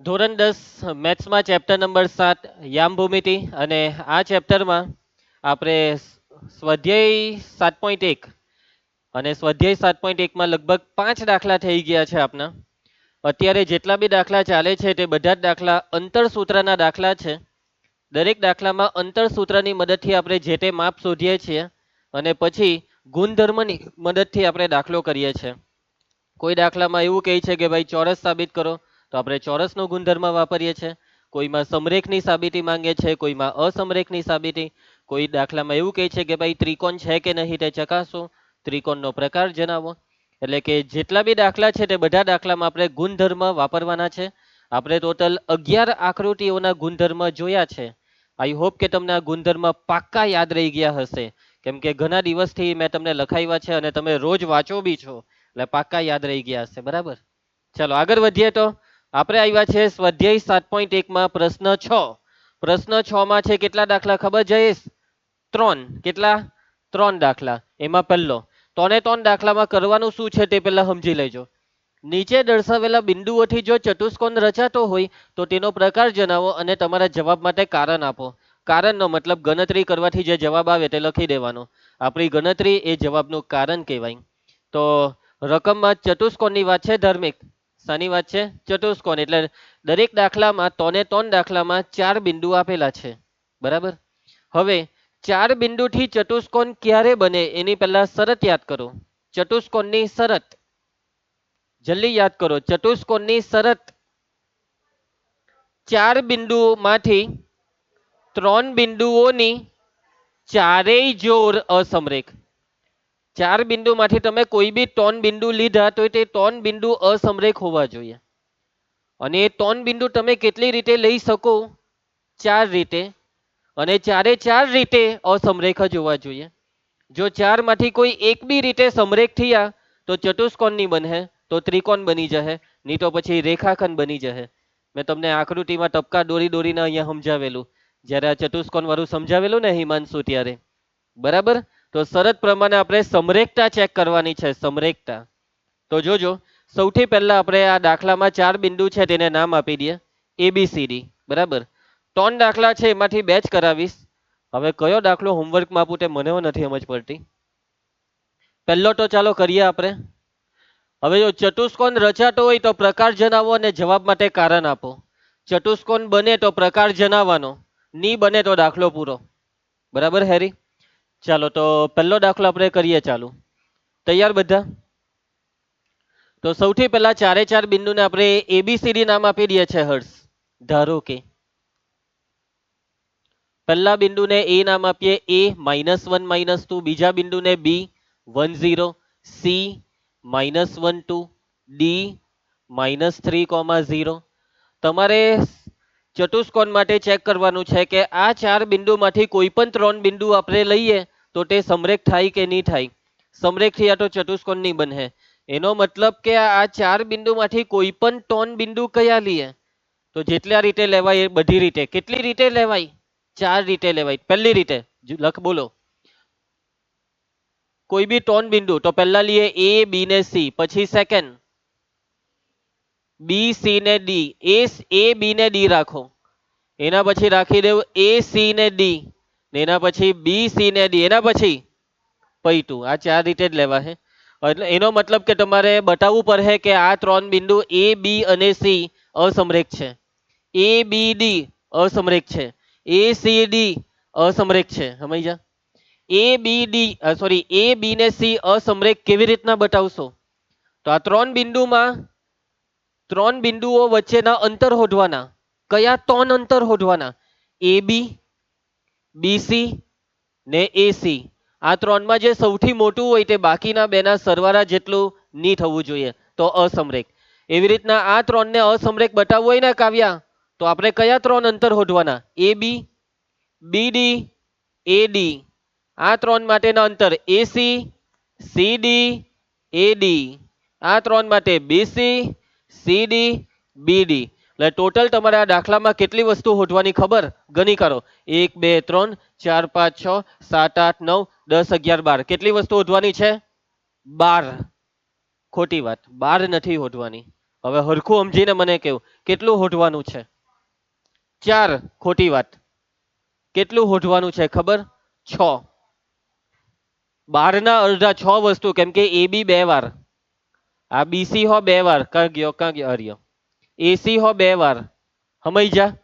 ધોરણ 10 મેથ્સમાં chapter number 7 યામ ભૂમિતિ અને આ ચેપ્ટરમાં આપણે સ્વાધ્યાય 7.1 અને સ્વાધ્યાય 7.1 માં લગભગ 5 દાખલા થઈ ગયા છે આપના. અત્યારે જેટલા બી દાખલા ચાલે છે તે બધા જ દાખલા અંતરસૂત્રના દાખલા છે. દરેક દાખલામાં અંતરસૂત્રની મદદથી આપણે જે તે માપ શોધીએ છીએ અને પછી ગુણધર્મની મદદથી આપણે દાખલો કરીએ છીએ. કોઈ દાખલામાં એવું કહે છે કે ભાઈ ચોરસ સાબિત કરો, તો આપણે ચોરસનો ગુણધર્મ વાપરીએ છીએ. કોઈમાં સમરેખની સાબિતી માંગે છે, કોઈમાં અસમરેખની સાબિતી. કોઈ દાખલામાં એવું કહે છે કે ભાઈ ત્રિકોણ છે કે નહીં તે ચકાસો, ત્રિકોણનો પ્રકાર જણાવો. એટલે કે જેટલા બી દાખલા છે તે બધા દાખલામાં આપણે ગુણધર્મ વાપરવાના છે. આપણે ટોટલ 11 આકૃતિઓના ગુણધર્મ જોયા છે. આઈ હોપ કે તમને આ ગુણધર્મ પાક્કા યાદ રહી ગયા હશે, કેમ કે ઘણા દિવસથી મેં તમને લખાવ્યા છે અને તમે રોજ વાંચો બી છો, એટલે પાક્કા યાદ રહી ગયા હશે. બરાબર, ચાલો આગળ વધીએ. તો આપણે આવ્યા છે સ્વાધ્યાય 7.1 માં પ્રશ્ન 6. પ્રશ્ન 6 માં છે કેટલા દાખલા ખબર જઈશ? 3. કેટલા? 3 દાખલા. એમાં પહેલો 3 દાખલામાં કરવાનું શું છે તે પહેલા સમજી લેજો. નીચે દર્શાવેલા બિંદુઓથી જો ચતુષ્કોણ રચાતો હોય તો તેનો પ્રકાર જણાવો અને તમારા જવાબ માટે કારણ આપો. કારણનો મતલબ ગણતરી કરવાથી જે જવાબ આવે તે લખી દેવાનો. આપણી ગણતરી એ જવાબનું કારણ કહેવાય. તો રકમમાં ચતુષ્કોણની વાત છે. ધાર્મિક શાની વાત છે? ચતુષ્કોણ. એટલે દરેક દાખલામાં 3 દાખલામાં 4 બિંદુ આપેલા છે. બરાબર. હવે 4 બિંદુથી ચતુષ્કોણ ક્યારે બને એની પહેલા શરત યાદ કરો. ચતુષ્કોણની શરત જલ્દી યાદ કરો. ચતુષ્કોણની શરત 4 બિંદુઓમાંથી 3 બિંદુઓની ચારેય જોડ અસમરેખ. 4 બિંદુમાંથી તમે કોઈ બી 3 બિંદુ લીધા તો તે 3 બિંદુ અસમરેખ હોવા જોઈએ. અને એ 3 બિંદુ તમે કેટલી રીતે લઈ શકો? 4 રીતે. અને ચારે 4 રીતે અસમરેખ જ હોવા જોઈએ. જો 4 માંથી કોઈ એક બી રીતે સમરેખ થયા તો ચતુષ્કોણ નહીં બને, તો ત્રિકોણ બની જશે, નહીં તો પછી રેખાખંડ બની જશે. મેં તમને આકૃતિમાં ટપકા દોરી દોરીને અહીંયા સમજાવેલું, જ્યારે આ ચતુષ્કોણ વાળું સમજાવેલું ને હિમાંશુ ત્યારે. બરાબર. તો શરત પ્રમાણે આપણે સમરેખતા ચેક કરવાની છે. સમરેખતા. તો જોજો, સૌથી પહેલા આપણે આ દાખલામાં 4 બિંદુ છે તેને નામ આપી દઈએ ABCD. બરાબર. 3 દાખલા છે એમાંથી 2 જ કરાવીશ. હવે કયો દાખલો હોમવર્કમાં આપું તે મને નથી સમજ પડતી. પહેલો તો ચાલો કરીએ આપણે. હવે જો ચતુષ્કોણ રચાતો હોય તો પ્રકાર જણાવો અને જવાબ માટે કારણ આપો. ચતુષ્કોણ બને તો પ્રકાર જણાવવાનો, નહીં બને તો દાખલો પૂરો. બરાબર હેરી? ચાલો તો પહેલો દાખલો આપણે કરીએ. ચાલુ, તૈયાર બધા? તો સૌથી પહેલા ચારે 4 બિંદુને આપણે ABCD નામ આપી દઈએ છે. હર્ષ, ધારો કે પહેલા બિંદુને A નામ આપીએ, A -1 -2. બીજા બિંદુને B 1 0, C -1 2, D -3, 0. તમારે ચતુષ્કોણ માટે ચેક કરવાનું છે કે આ 4 બિંદુમાંથી કોઈ પણ 3 બિંદુ આપણે લઈએ તો તે સમરેખ થાય કે નહીં થાય. સમરેખ થયા તો ચતુષ્કોણ નહીં બને. એનો મતલબ કે આ 4 બિંદુમાંથી કોઈ પણ 3 બિંદુ કયા લઈએ તો જેટલા રીતે લેવાય એ બધી રીતે. કેટલી રીતે લેવાય? 4 રીતે લેવાય. પહેલી રીતે લખ, બોલો. કોઈ બી 3 બિંદુ તો પહેલા લઈએ A B ને C, પછી સેકન્ડ B C ને D. A B ને D રાખો. એના પછી રાખી દેવું A C ને D, ને એના પછી B C ને D, એના પછી પૈતું. આ 4 રીતે જ લેવા છે. એટલે એનો મતલબ કે તમારે બતાવવું પડે કે આ 3 બિંદુ A B અને C અસમરેખ છે. A B D અસમરેખ છે. A C D અસમરેખ છે. સમજ્યા? A B ને C અસમરેખ કેવી રીતના બતાવશો? તો આ 3 બિંદુમાં 3 બિંદુઓ વચ્ચેના અંતર શોધવાના. કયા 3 અંતર શોધવાના? AB, BC ને AC. આ 3 માં જે સૌથી મોટું હોય તે બાકીના બેના સરવાળા જેટલું નહીં થવું જોઈએ, તો અસમરેખ. એવી રીતના આ 3 ને અસમરેખ બતાવવું હોય ને કાવ્યા, તો આપણે કયા 3 અંતર શોધવાના? AB, BD, AD. આ 3 માટેના અંતર AC, CD, AD. આ 3 માટે BC, CD, BD. એટલે ટોટલ તમારે આ દાખલામાં કેટલી વસ્તુ શોધવાની ખબર? ગણી કરો. 1 2 3 4 5 6 7 8 9 10 11 12. કેટલી વસ્તુ શોધવાની છે? 12. ખોટી વાત, 12 નથી શોધવાની. હવે હરખું સમજીને મને કેવું કેટલું હોધવાનું છે? 4 ખોટી વાત. કેટલું હોધવાનું છે ખબર? 6. 12 ના અડધા 6 વસ્તુ, કેમ કે એ બી 2 વાર, આ બીસી હો 2 વાર, કાં ગયો હર્યો, એસી હો 2 વાર, સમજ્યા?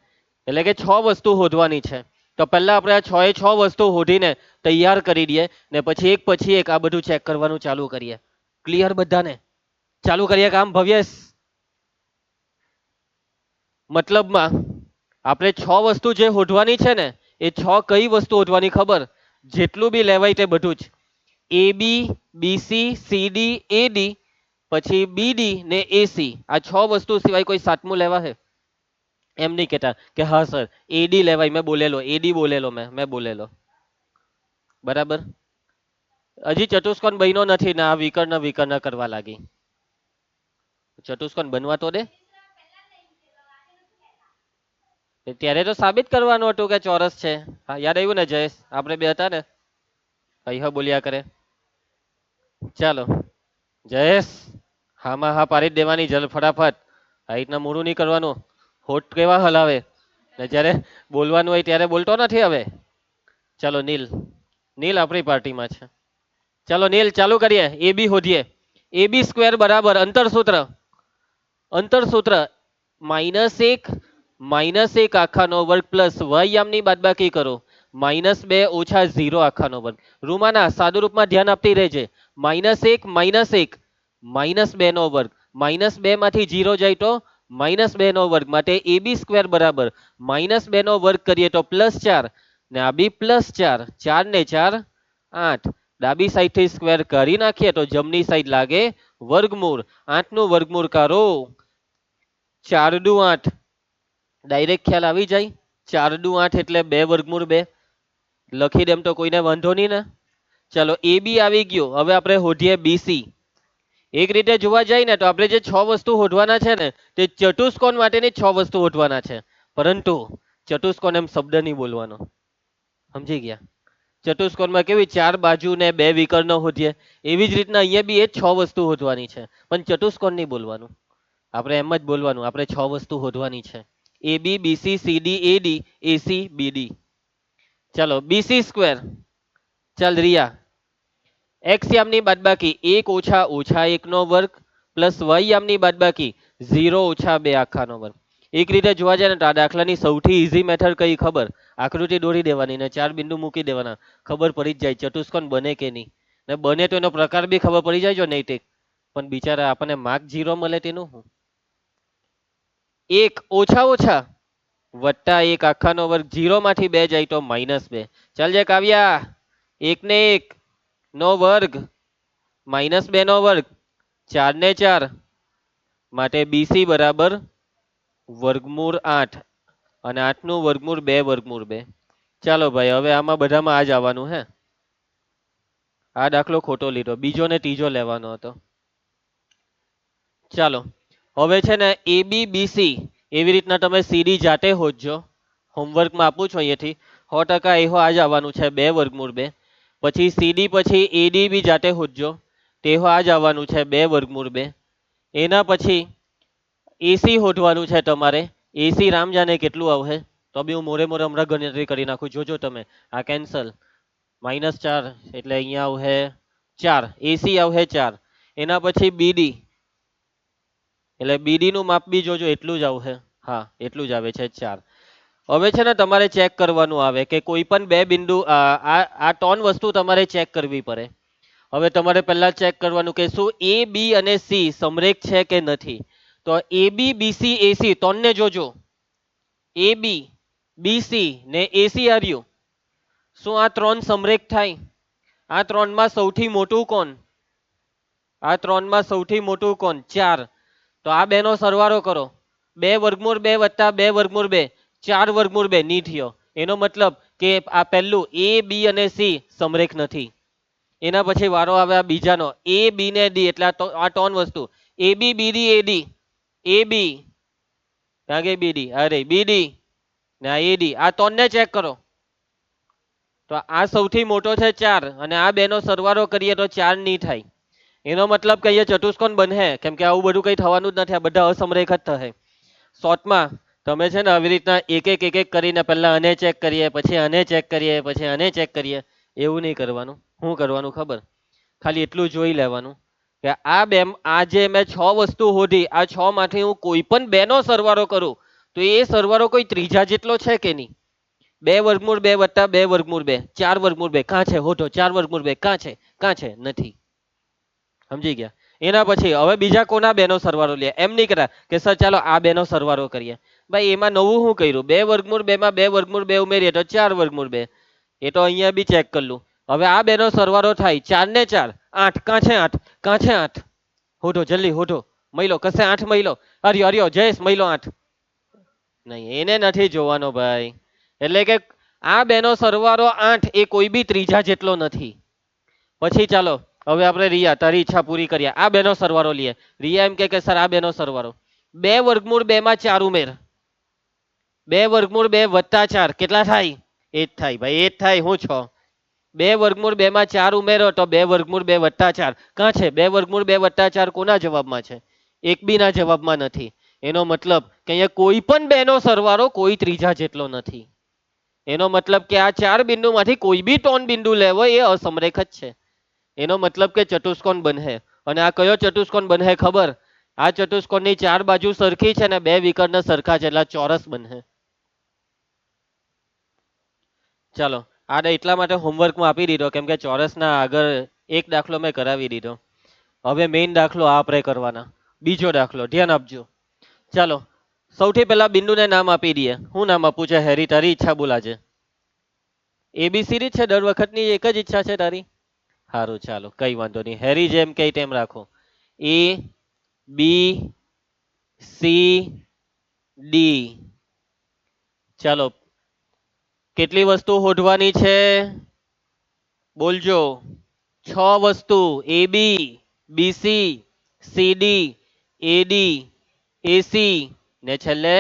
એટલે કે 6 વસ્તુ હોધવાની છે. તો પહેલા આપણે આ 6 એ 6 વસ્તુ હોધીને તૈયાર કરી દઈએ ને પછી એક આ બધું ચેક કરવાનું ચાલુ કરીએ. ક્લિયર બધાને? ચાલુ કરીએ કામ ભવ્યેશ? મતલબમાં આપણે 6 વસ્તુ જે હોધવાની છે ને, એ 6 કઈ વસ્તુ હોધવાની ખબર? જેટલું બી લેવાય તે બધું જ. એ બી, બીસી, સીડી, એડી, પછી બીડી ને એસી, આ 6 વસ્તુ સિવાય કોઈ સાતમું લેવા હે? એમ નહીં કહેતા કે હા સર એડી લેવાય, મેં બોલેલો, એડી બોલેલો, મેં બોલેલો, બરાબર? હજી ચતુષ્કોણ બન્યો નથી ને આ વિકર્ણ કરવા લાગી. ચતુષ્કોણ બનવા તો દે. ત્યારે તો સાબિત કરવાનું હતું કે ચોરસ છે. હા, યાદ આવ્યું ને જયેશ? આપણે બે હતા ને, અહીંયા બોલ્યા કરે. ચાલો જયેશ, હામાં હા પાડી જ દેવાની જલ ફટાફટ. આ રીતના મોડું નહીં કરવાનું. હોઠ કેવા હલાવે ને જ્યારે બોલવાનું હોય ત્યારે બોલતો નથી હવે. ચાલો નીલ, નીલ આપણી પાર્ટીમાં છે. ચાલો નીલ ચાલુ કરીએ. એ બી હોધીએ. એ બી સ્ક્વેર બરાબર અંતર સૂત્ર, અંતર સૂત્ર -1 આખાનો વર્ગ પ્લસ y યામની બાદબાકી કરો, -2 ઓછા 0 આખાનો વર્ગ. રૂમાના સાદુ રૂપમાં ધ્યાન આપતી રહેજે. -1 -2 નો વર્ગ, -2 માંથી 0 જાય તો -2 નો વર્ગ, માટે એ બી સ્ક્વેર બરાબર -2 નો વર્ગ કરીએ તો +4 ને આ બી +4, 4 ને 4 8. ડાબી સાઈડ થી સ્ક્વેર કરી નાખીએ તો જમણી સાઈડ લાગે વર્ગમૂળ. 8 નું વર્ગમૂળ કરો, 4 દુ 8, ડાયરેક્ટ ખ્યાલ આવી જાય. 4 દુ 8 એટલે 2 વર્ગમૂળ 2, લખી દેમ તો કોઈને વાંધો નહીં ને. ચાલો એ બી આવી ગયો. હવે આપણે હોધીએ બીસી. એક રીતે જોવા જાય ને તો આપણે જે 6 વસ્તુ હોધવાના છે ને, તે ચતુષ્કોણ માટેની 6 વસ્તુ હોધવાના છે. પરંતુ ચતુષ્કોણ એમ શબ્દ નહીં બોલવાનો, સમજી ગયા? ચતુષ્કોણમાં કેવી 4 બાજુ ને 2 વિકર્ણ હોધીએ, એવી જ રીતના અહીંયા બી એ 6 વસ્તુ હોધવાની છે, પણ ચતુષ્કોણ નહીં બોલવાનું. આપણે એમ જ બોલવાનું, આપણે 6 વસ્તુ હોધવાની છે. એ બી, બીસી, સીડી, એડી, એસી, બીડી. ચાલો બીસી સ્ક્વેર. ચાલ રિયા, એક્સ યામની બાદબાકી 1 ઓછા ઓછા 1 નો વર્ગ પ્લસ વાય યામની બાદબાકી 0 ઓછા 2 આખાનો વર્ગ. એક રીતે જોવા જાય ને તો આ દાખલાની સૌથી ઈઝી મેથડ કઈ ખબર? આકૃતિ દોરી દેવાની ને 4 બિંદુ મૂકી દેવાના, ખબર પડી જ જાય ચતુષ્કોણ બને કે નહીં. ને બને તો એનો પ્રકાર બી ખબર પડી જાય જો નૈતિક. પણ બિચારા આપણને માર્ક 0 મળે તેનું શું? 1 ઓછા ઓછા +1 આખાનો વર્ગ, 0 માંથી 2 જાય તો -2. ચાલ જે કાવ્યા, 1 ને 1 નો વર્ગ -2 નો વર્ગ, 4 ને 4, માટે બીસી બરાબર વર્ગમૂળ 8 અને 8 નું વર્ગમૂળ 2 વર્ગમૂળ 2. ચાલો ભાઈ, હવે આમાં બધામાં આ જ આવવાનું હે. આ દાખલો ખોટો લીધો, બીજો ને ત્રીજો લેવાનો હતો. ચાલો હવે છે ને એ બી બીસી એવી રીતના તમે સીડી જાતે હોધજો. હોમવર્કમાં આપું છું અહીંયાથી. 100% એહો આ જ આવવાનું છે, 2 વર્ગમૂળ 2. પછી સીડી પછી એડી બી જાતે હોધજો, તેહો આ જ આવવાનું છે, 2 વર્ગમૂળ 2. એના પછી એસી હોધવાનું છે તમારે. એસી રામ જાણે કેટલું આવશે, તો બી હું મોરે મોરે હમણાં ગણતરી કરી નાખું. જોજો તમે, આ કેન્સલ, -4 એટલે અહીંયા આવશે 4, એસી આવશે 4. એના પછી બીડી, એટલે બીડી નું માપ બી જોજો, એટલું જ આવશે. હા એટલું જ આવે છે 4. હવે છે ને તમારે ચેક કરવાનું આવે કે કોઈ પણ બે બિંદુ, આ 3 વસ્તુ તમારે ચેક કરવી પડે. હવે તમારે પહેલા ચેક કરવાનું કે શું એ બી અને સી સમરેખ છે કે નથી. તો એ બી બીસી એસી ત્રણને જોજો, એ બી બીસી ને એસી આર્યું, શું આ 3 સમરેખ થાય? આ 3 માં સૌથી મોટું કોણ? આ 3 માં સૌથી મોટું કોણ? 4. તો આ બેનો સરવાળો કરો, 2 વર્ગમૂળ 2 વત્તા 2 વર્ગમૂળ 2, 4 વર્ગમૂળ 2 ની થયો. એનો મતલબ કે આ પહેલું એ બી અને સી સમરેખ નથી. એના પછી વારો આવે આ બીજાનો, એ બી ને ડી, એટલે આ 3 વસ્તુ એ બી બીડી એડી, એ બી ક્યાં ગઈ બીડી, અરે બીડી ને આ એડી, આ 3 ને ચેક કરો. તો આ સૌથી મોટો છે 4 અને આ બેનો સરવાળો કરીએ તો 4 નહીં થાય. એનો મતલબ કે અહીંયા ચતુષ્કોણ બને, કેમ કે આવું બધું કઈ થવાનું જ નથી, આ બધા અસમરેખ જ થશે. શોર્ટમાં તમે છે ને આવી રીતના એક એક કરીને પહેલા આને ચેક કરીએ, પછી આને ચેક કરીએ, પછી આને ચેક કરીએ, એવું નહીં કરવાનું. શું કરવાનું ખબર? ખાલી એટલું જોઈ લેવાનું કે આ બે, આ જે મેં 6 વસ્તુ શોધી, આ 6 માંથી હું કોઈ પણ બે નો સરવાળો કરું તો એ સરવાળો કોઈ ત્રીજા જેટલો છે કે નહીં? 2 વર્ગમૂળ 2 વત્તા 2 વર્ગમૂળ 2, 4 વર્ગમૂળ 2 કાં છે? હોઠો 4 વર્ગમૂળ 2 કાં છે? કાં છે? નથી. સમજી ગયા? એના પછી હવે બીજા કોના બે નો સરવાળો લે, એમ નહીં કરા કે સર ચાલો આ બે નો સરવાળો કરીએ. ભાઈ એમાં નવું શું કર્યું? 2 વર્ગમૂળ 2 માં 2 વર્ગમૂળ 2 ઉમેરીએ તો 4 વર્ગમૂળ 2. એ તો અહીંયા બી ચેક કરલું. હવે આ બે નો સરવાળો થાય 4 ને 4 8, કાં છે 8? કાં છે 8? હોઠો જલ્દી હોઠો, મહિલો કસે 8 મહિલો? હર્યો હર્યો જયેશ, મહિલો 8. નહીં, એને નથી જોવાનો ભાઈ. એટલે કે આ બે નો સરવાળો 8 એ કોઈ બી ત્રીજા જેટલો નથી. પછી ચાલો હવે આપણે રિયા, તારી ઈચ્છા પૂરી કરીએ. આ બે નો સરવાળો લઈએ. રિયા એમ કે સર આ બે નો સરવાળો 2 વર્ગમૂળ 2 માં 4 ઉમેર. 2 વર્ગમૂળ 2 વત્તા 4 કેટલા થાય? 8 થાય ભાઈ, 8 થાય. હું 6. 2 વર્ગમૂળ 2 માં 4 ઉમેરો તો 2 વર્ગમૂળ 2 વત્તા 4 કાં છે? 2 વર્ગમૂળ 2 વત્તા 4 કોના જવાબમાં છે? એક બી ના જવાબમાં નથી. એનો મતલબ કે અહીંયા કોઈ પણ બે નો સરવાળો કોઈ ત્રીજા જેટલો નથી. એનો મતલબ કે આ 4 બિંદુમાંથી કોઈ બી 3 બિંદુ લેવો એ અસમરેખ જ છે. એનો મતલબ કે ચતુષ્કોણ બનશે. અને આ કયો ચતુષ્કોણ બનશે ખબર? આ ચતુષ્કોણની 4 બાજુ સરખી છે ને 2 વિકર્ણ સરખા છે, એટલે ચોરસ બનશે. ચાલો આ એટલા માટે હોમવર્કમાં આપી દીધો, કેમ કે ચોરસના આગળ એક દાખલો મેં કરાવી દીધો. હવે મેઇન દાખલો આપણે કરવાના. બીજો દાખલો ધ્યાન આપજો. ચાલો સૌથી પહેલા બિંદુને નામ આપી દઈએ. શું નામ આપવું છે હેરી? તારી ઈચ્છા બોલાજે. એબીસીડી છે દર વખતની એક જ ઈચ્છા છે તારી? સારું ચાલો કઈ વાંધો નહીં. હેરી જેમ કઈ તેમ રાખો. એ બી સી ડી. ચાલો કેટલી વસ્તુ શોધવાની છે? બોલજો. 6 વસ્તુ. એ બી, બીસી, સીડી, એડી, એસી ને છેલ્લે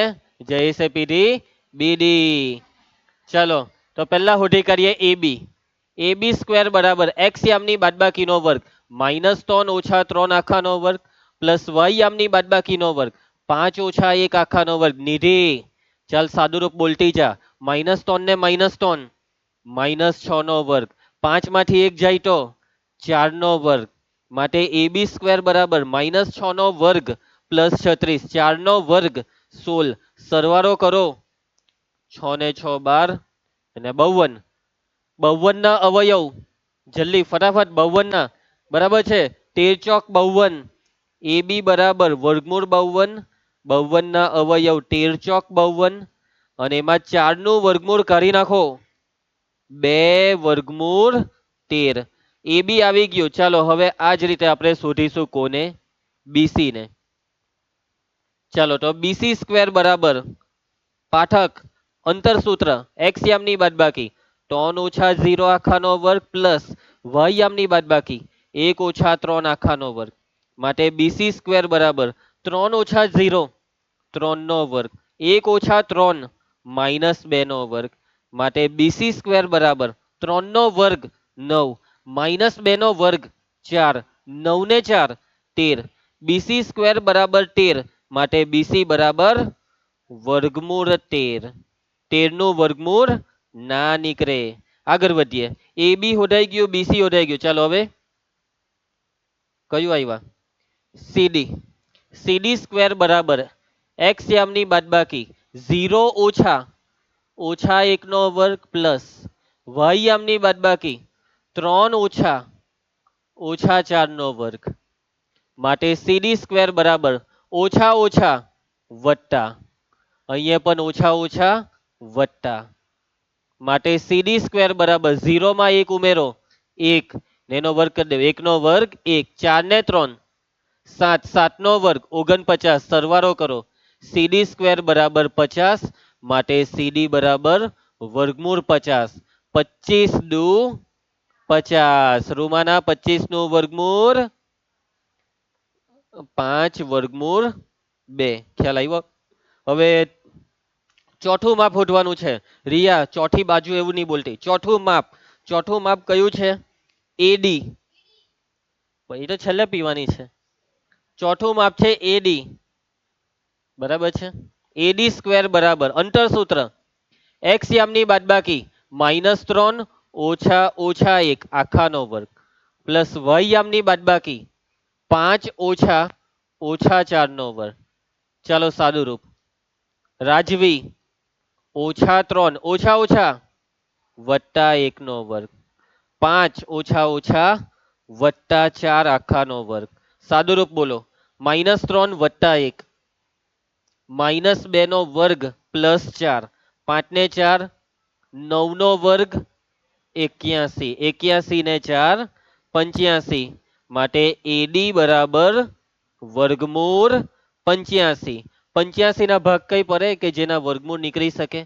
જયેશે પીધી બીડી. ચલો તો પહેલા શોધી કરીએ એબી. એબી સ્ક્વેર બરાબર એક્સ યામની બાદબાકીનો વર્ગ -3 ઓછા 3 આખાનો વર્ગ પ્લસ વાય યામની બાદબાકીનો વર્ગ 5 ઓછા 1 આખાનો વર્ગ. નિધિ ચાલ સાદુરૂપ બોલતી જા. -3 ને -3 -6 નો વર્ગ. 5 માંથી 1 જાય તો 4 નો વર્ગ. માટે એબી સ્ક્વેર બરાબર -6 નો વર્ગ પ્લસ 36, 4 નો વર્ગ 16. સરવાળો કરો. 6 ને 6 12 અને 52. 52 ના અવયવ જલ્દી ફટાફટ 52 ના બરાબર છે 13 ચોક 52. એ બી બરાબર વર્ગમૂળ 52. 52 ના અવયવ 13 ચોક 52 અને એમાં 4 નું વર્ગમૂળ કરી નાખો. 2 વર્ગમૂળ 13. એ બી આવી ગયું. ચાલો હવે આ જ રીતે આપણે શોધીશું કોને? બીસી ને. ચાલો તો બીસી સ્ક્વેર બરાબર પાઠક અંતર સૂત્ર એક્સ યામની બાદબાકી 3 ઓછા 0 આખાનો વર્ગ પ્લસ વાય યામની બાદબાકી 1 ઓછા 3 આખાનો વર્ગ. માટે બીસી સ્ક્વેર બરાબર 3 ઓછા 0 3 નો વર્ગ 1 ઓછા 3 -2 નો વર્ગ. માટે બીસી સ્ક્વેર બરાબર 3 નો વર્ગ 9 -2 નો વર્ગ 4 9 ને 4 13. બીસી સ્ક્વેર બરાબર 13. માટે બીસી બરાબર વર્ગમૂળ 13. 13 નું વર્ગમૂળ ના નીકળે. આગળ વધીએ. એ બી હોડાઈ ગયું, બીસી હોડાઈ ગયું. ચાલો હવે કયું આવ્યા? સીડી. સીડી સ્ક્વેર બરાબર એક્સ યામની બાદબાકી 0 ઓછા 1 નો વર્ગ પ્લસ વાય યામની બાદબાકી 3 ઓછા 4 નો વર્ગ. માટે સીડી સ્ક્વેર બરાબર ઓછા ઓછા વત્તા, અહીંયા પણ ઓછા ઓછા વત્તા. માટે સીડી સ્ક્વેર બરાબર 0 માં 1 ઉમેરો 1 એનો વર્ગ કરી દો. 1 નો વર્ગ 1. 4 ને 3 7. 7 નો વર્ગ 49. સરવાળો કરો. સીડી સ્ક્વેર બરાબર 50. માટે સીડી બરાબર વર્ગમૂળ 50. 25 દુ 50. રૂમાના 25 નું વર્ગમૂળ 5 વર્ગમૂળ 2. ખ્યાલ આવ્યો? હવે ચોથું માપ શોધવાનું છે. રિયા ચોથી બાજુ એવું નહીં બોલતી. ચોથું માપ કયું છે? એડી. એ તો છેલ્લે પીવાની છે. ચોથું માપ છે એડી, બરાબર છે. એડી સ્ક્વેર બરાબર અંતર સૂત્ર એક્સ યામની બાદબાકી -3 ઓછા ઓછા 1 આખાનો વર્ગ પ્લસ વાય યામની બાદબાકી 5 ઓછા ઓછા 4 નો વર્ગ. ચાલો સાદું રૂપ રાજવી -3 ઓછા ઓછા વત્તા 1 નો વર્ગ 5 ઓછા ઓછા વત્તા 4 આખાનો વર્ગ. સાદું રૂપ બોલો -3 વત્તા 1 -2 નો વર્ગ પ્લસ 4 5 ને 4 9 નો વર્ગ 81 81 ને 4 85 માટે એડી બરાબર વર્ગમૂળ 85. 85 ના ભાગ કઈ પડે કે જેના વર્ગમૂળ નીકળી શકે?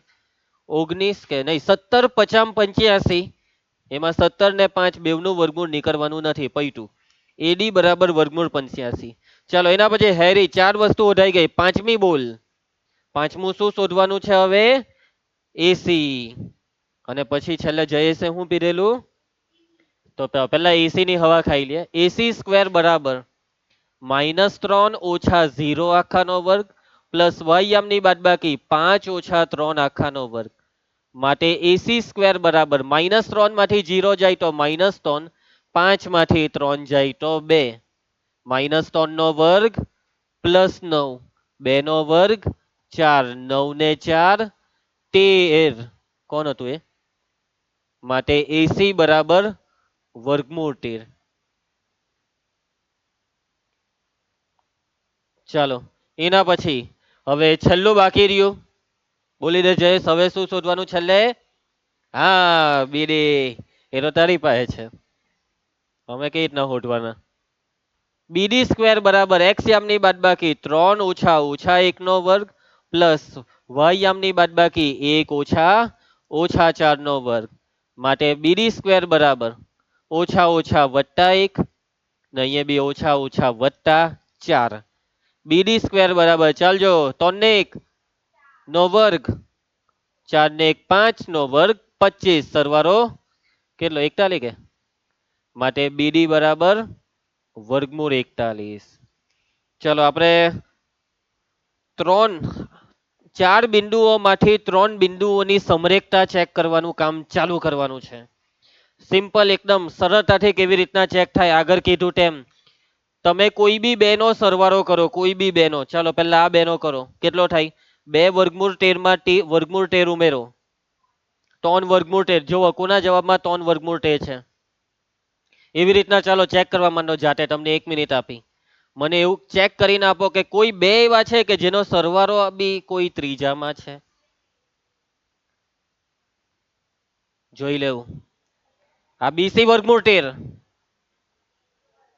19 કે નહીં 17 50 85 એમાં 17 ને 5 બેવનું વર્ગમૂળ નીકળવાનું નથી પૈટું. એડી બરાબર વર્ગમૂળ 85. ચાલો એના પછી હેરી ચાર વસ્તુ ઓઢાઈ ગઈ. પાંચમી બોલ. પાંચમું શું શોધવાનું છે હવે? એસી. અને પછી છેલ્લે જયેશે શું પીધેલું? તો પેલા એસી ની હવા ખાઈ લે. એસી સ્ક્વેર બરાબર -3 ઓછા 0 આખાનો વર્ગ પ્લસ વાય યામની બાદબાકી 5 ઓછા 3 આખાનો વર્ગ માટે એસી સ્ક્વેર બરાબર -3 માંથી 0 જાય તો -3 5 માંથી 3 જાય તો 2 -3 નો વર્ગ પ્લસ 9 2 નો વર્ગ 4 9 ને 4 13. કોણ હતું એ? માટે એસી બરાબર વર્ગમૂળ 13. ચાલો એના પછી હવે છેલ્લું બાકી રહ્યું. બોલી દે જયેશ હવે શું શોધવાનું છેલ્લે? હા બીડી. એ તો તારી પાસે છે, અમે કઈ રીતના શોધવાના? બીડી સ્ક્વેર બરાબર એક્સ યામની બાદબાકી 3 ઓછા ઓછા 1 નો વર્ગ પ્લસ વાય યામની બાદબાકી 1 ઓછા ઓછા 4 નો વર્ગ માટે બીડી સ્ક્વેર બરાબર ઓછા ઓછા વત્તા 1 ને અહીંયા બી ઓછા ઓછા વત્તા 4. બીડી સ્ક્વેર બરાબર ચાલજો 3 ને 1 નો વર્ગ 4 ને 1 5 નો વર્ગ 25 સરવાળો કેટલો 41 કે માટે બીડી બરાબર વર્ગમૂળ 41. ચલો આપણે ચાર બિંદુઓમાંથી 3 બિંદુઓની સમરેખતા ચેક કરવાનું કામ ચાલુ કરવાનું છે. સિમ્પલ એકદમ સરળતાથી કેવી રીતના ચેક થાય આગળ કીધું તેમ તમે કોઈ બી બે નો સરવાળો કરો. કોઈ બી બે નો, ચાલો પહેલા આ બે નો કરો. કેટલો થાય? 2 વર્ગમૂળ 13 માં વર્ગમૂળ 13 ઉમેરો 3 વર્ગમૂળ 13. જુઓ કોના જવાબમાં 3 વર્ગમૂળ 13 છે. એવી રીતના ચાલો ચેક કરવા માંડો જાતે. તમને 1 મિનિટ આપી. મને એવું ચેક કરીને આપો કે કોઈ બે એવા છે કે જેનો સરવાળો બી કોઈ ત્રીજામાં છે. જોઈ લેવું. આ બીસી વર્ગમૂળ 13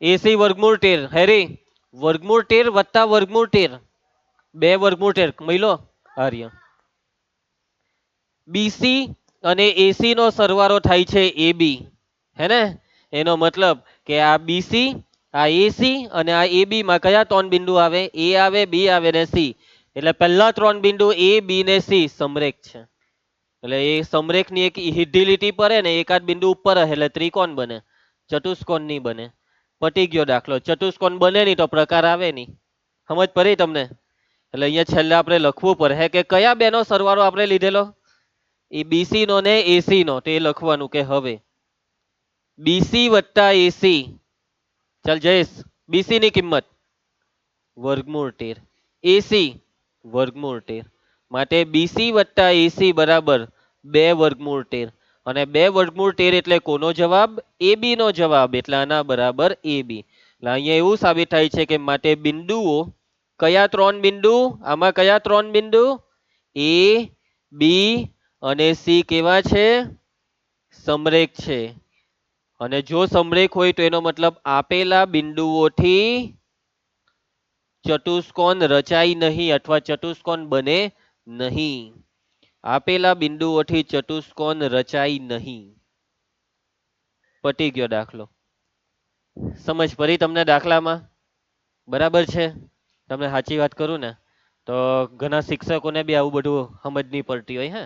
એસી વર્ગમૂળ 13 હેરી વર્ગમૂળ 13 વત્તા વર્ગમૂળ 13 બે વર્ગમૂળ 13 મહિલો આર્ય બીસી અને એસી નો સરવાળો થાય છે એબી. હે ને? એનો મતલબ કે આ બીસી આ એસી અને આ એબી માં કયા 3 બિંદુ આવે? એ આવે, બી આવે ને સી. એટલે પહેલા 3 બિંદુ એ બી ને સી સમરેખ છે. એટલે એ સમરેખની એક સીધી લીટી પડે ને એકાદ બિંદુ ઉપર એટલે ત્રિકોણ બને, ચતુષ્કોણ નહીં બને. પટી ગયો દાખલો. ચતુષ્કોણ બને નહીં તો પ્રકાર આવે નહીં. સમજ પડી તમને? એટલે અહીંયા છેલ્લે આપણે લખવું પડે કે કયા બેનો સરવાળો આપણે લીધેલો? એ બીસી નો ને એસી નો. તે લખવાનું કે હવે બીસી વત્તા એસી. ચાલ જયેશ બીસી ની કિંમત વર્ગમૂળ 13 એસી વર્ગમૂળ 13 માટે બીસી વત્તા એસી બરાબર 2 વર્ગમૂળ 13 અને 2 વર્ગમૂળ 13 એટલે કોનો જવાબ? એબી નો જવાબ. એટલે આના બરાબર એબી. એટલે અહીંયા એવું સાબિત થાય છે કે માટે બિંદુઓ કયા 3 બિંદુ? આમાં કયા 3 બિંદુ? એ બી અને સી કેવા છે? સમરેખ છે. અને જો સમરેખ હોય તો એનો મતલબ આપેલા બિંદુઓથી ચતુષ્કોણ રચાય નહીં અથવા ચતુષ્કોણ બને નહીં. આપેલા બિંદુઓથી ચતુષ્કોણ રચાય નહીં. પટી ગયો દાખલો. સમજ પડી તમને દાખલામાં? બરાબર છે? તમને સાચી વાત કરું ને તો ઘણા શિક્ષકોને બી આવું બધું સમજ નહીં પડતી હોય. હે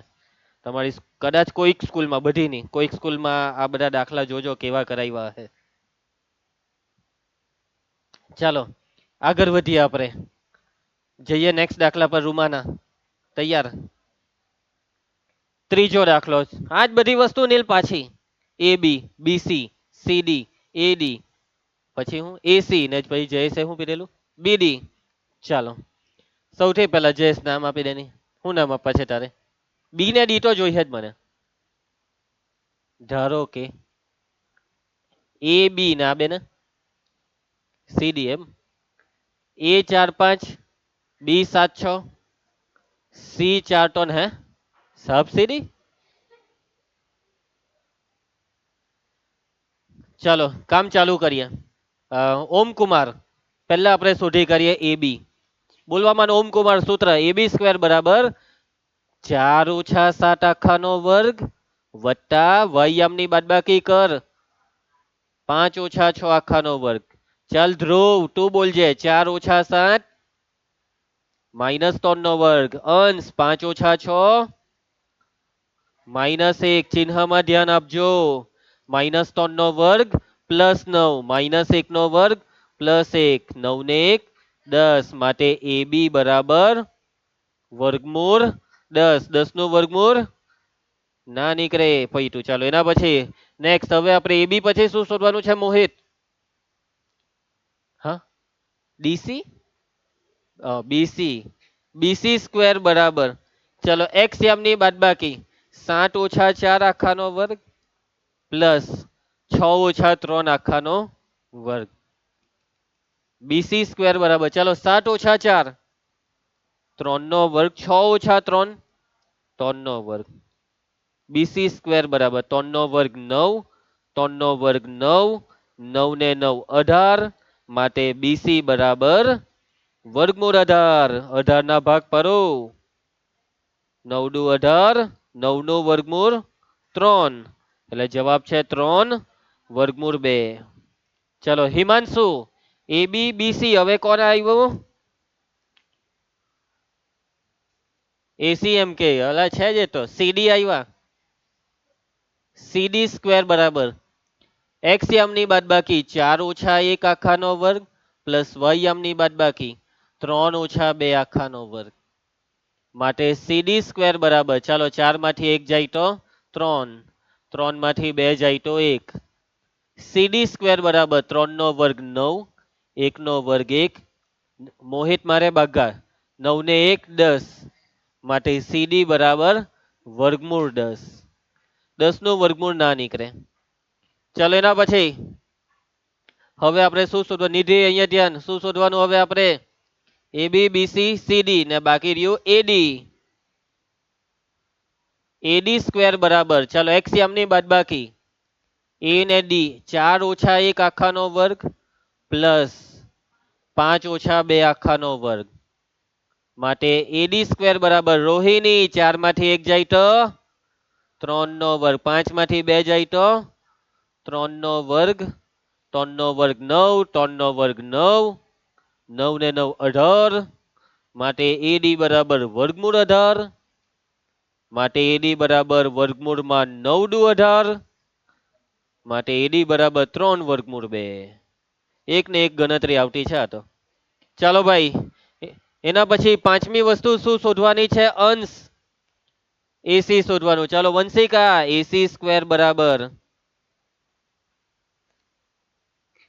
તમારી કદાચ કોઈક સ્કૂલમાં, બધી નહીં, કોઈક સ્કૂલમાં આ બધા દાખલા જોજો કેવા કરાવ્યા હશે. ચાલો આગળ વધીએ આપણે, જઈએ નેક્સ્ટ દાખલા પર. રૂમાના તૈયાર? ત્રીજો દાખલો. આ જ બધી વસ્તુ નીલ પાછી. એ બી, બીસી, સીડી, એડી, પછી હું એસી ને પછી જયેશે હું પીધેલું બીડી. ચાલો સૌથી પહેલા જયેશ નામ આપી દેની. શું નામ આપવા છે તારે? બી ને ડી તો જોઈએ જ મને. ધારો કે એ બી ના બે ને સીડી એમ. એ 4 5, બી 7 6, સી 4 3 હે સબસીડી. ચાલો કામ ચાલુ કરીએ. ઓમ કુમાર પહેલા આપણે શોધી કરીએ એ બી. બોલવામાં ઓમ કુમાર સૂત્ર એ બી સ્ક્વેર બરાબર 4 - 7 આખાનો વર્ગ વત્તા વાયામની બાદબાકી કર 5 - 6 આખાનો વર્ગ. ચાલ ધ્રુવ તું બોલજે 4 - 7 -3 નો વર્ગ અંશ 5 - 6 -1 ચિહ્નમાં ધ્યાન આપજો. -3 નો વર્ગ +9 -1 નો વર્ગ +1 9 ને 1 10 માટે એ બી બરાબર વર્ગમૂળ 10. 10 નું વર્ગમૂળ ના નીકળે પૈતું. ચાલો એના પછી નેક્સ્ટ હવે આપણે એ બી પછી શું શોધવાનું છે મોહિત? હા ડીસી બીસી. બીસી સ્ક્વેર બરાબર ચલો એક્સ યામની બાદબાકી 7 - 4 આખાનો વર્ગ પ્લસ 6 - 3 આખાનો વર્ગ. બીસી સ્ક્વેર બરાબર ચાલો 7 - 4 3 નો વર્ગ 6 - 3 3 નો વર્ગ. બીસી સ્ક્વેર બરાબર 3 નો વર્ગ 9 3 નો વર્ગ 9 9 ને 9 18 માટે બીસી બરાબર વર્ગમૂળ 18. 18 ના ભાગ પાડો 9 દુ 18 9 નું વર્ગમૂળ 3 એટલે જવાબ છે 3 વર્ગમૂળ 2. ચલો હિમાંશુ એ બી બીસી હવે કોણ આવ્યું? એસી એમ કે અલા છે જ એ તો સીડી આવ્યા. સીડી સ્ક્વેર બરાબર એક્સ યામની બાદબાકી 4 - 1 આખાનો વર્ગ પ્લસ વાય યામની બાદબાકી 3 - 2 આખાનો વર્ગ માટે સીડી સ્ક્વેર બરાબર ચાલો 4 માંથી 1 જાય તો 3 3 માંથી 2 જાય તો 1. સીડી સ્ક્વેર બરાબર 3 નો વર્ગ 9 1 નો વર્ગ 1 મોહિત મારે બાગા 9 ને 1 10 માટે સીડી બરાબર વર્ગમૂળ 10. 10 નું વર્ગમૂળ ના નીકળે. ચાલો એના પછી હવે આપણે શું શોધવાનું? નિધિ અહીંયા ધ્યાન. શું શોધવાનું હવે આપણે? એ બી બીસી સીડી ને બાકી રહ્યું એડી. એડી સ્ક્વેર બરાબર ચાલો એક્સ યામની બાદબાકી એ ને ડી 4 - 1 આખાનો વર્ગ પ્લસ 5 - 2 આખાનો વર્ગ માટે એડી સ્ક્વેર બરાબર રોહિણી 4 માંથી 1 જાય તો 3 નો વર્ગ 5 માંથી 2 જાય તો 3 નો વર્ગ 3 નો વર્ગ 9 3 નો વર્ગ 9 9 ને 9 18 માટે એડી બરાબર વર્ગમૂળ 18 માટે એડી બરાબર વર્ગમૂળમાં 9 દુ 18 માટે એડી બરાબર 3 વર્ગમૂળ 2. એક ને એક ગણતરી આવતી છે આ તો. ચાલો ભાઈ એના પછી પાંચમી વસ્તુ શું શોધવાની છે? અંશ એસી શોધવાનું. ચાલો વંશિકા એસી સ્ક્વેર બરાબર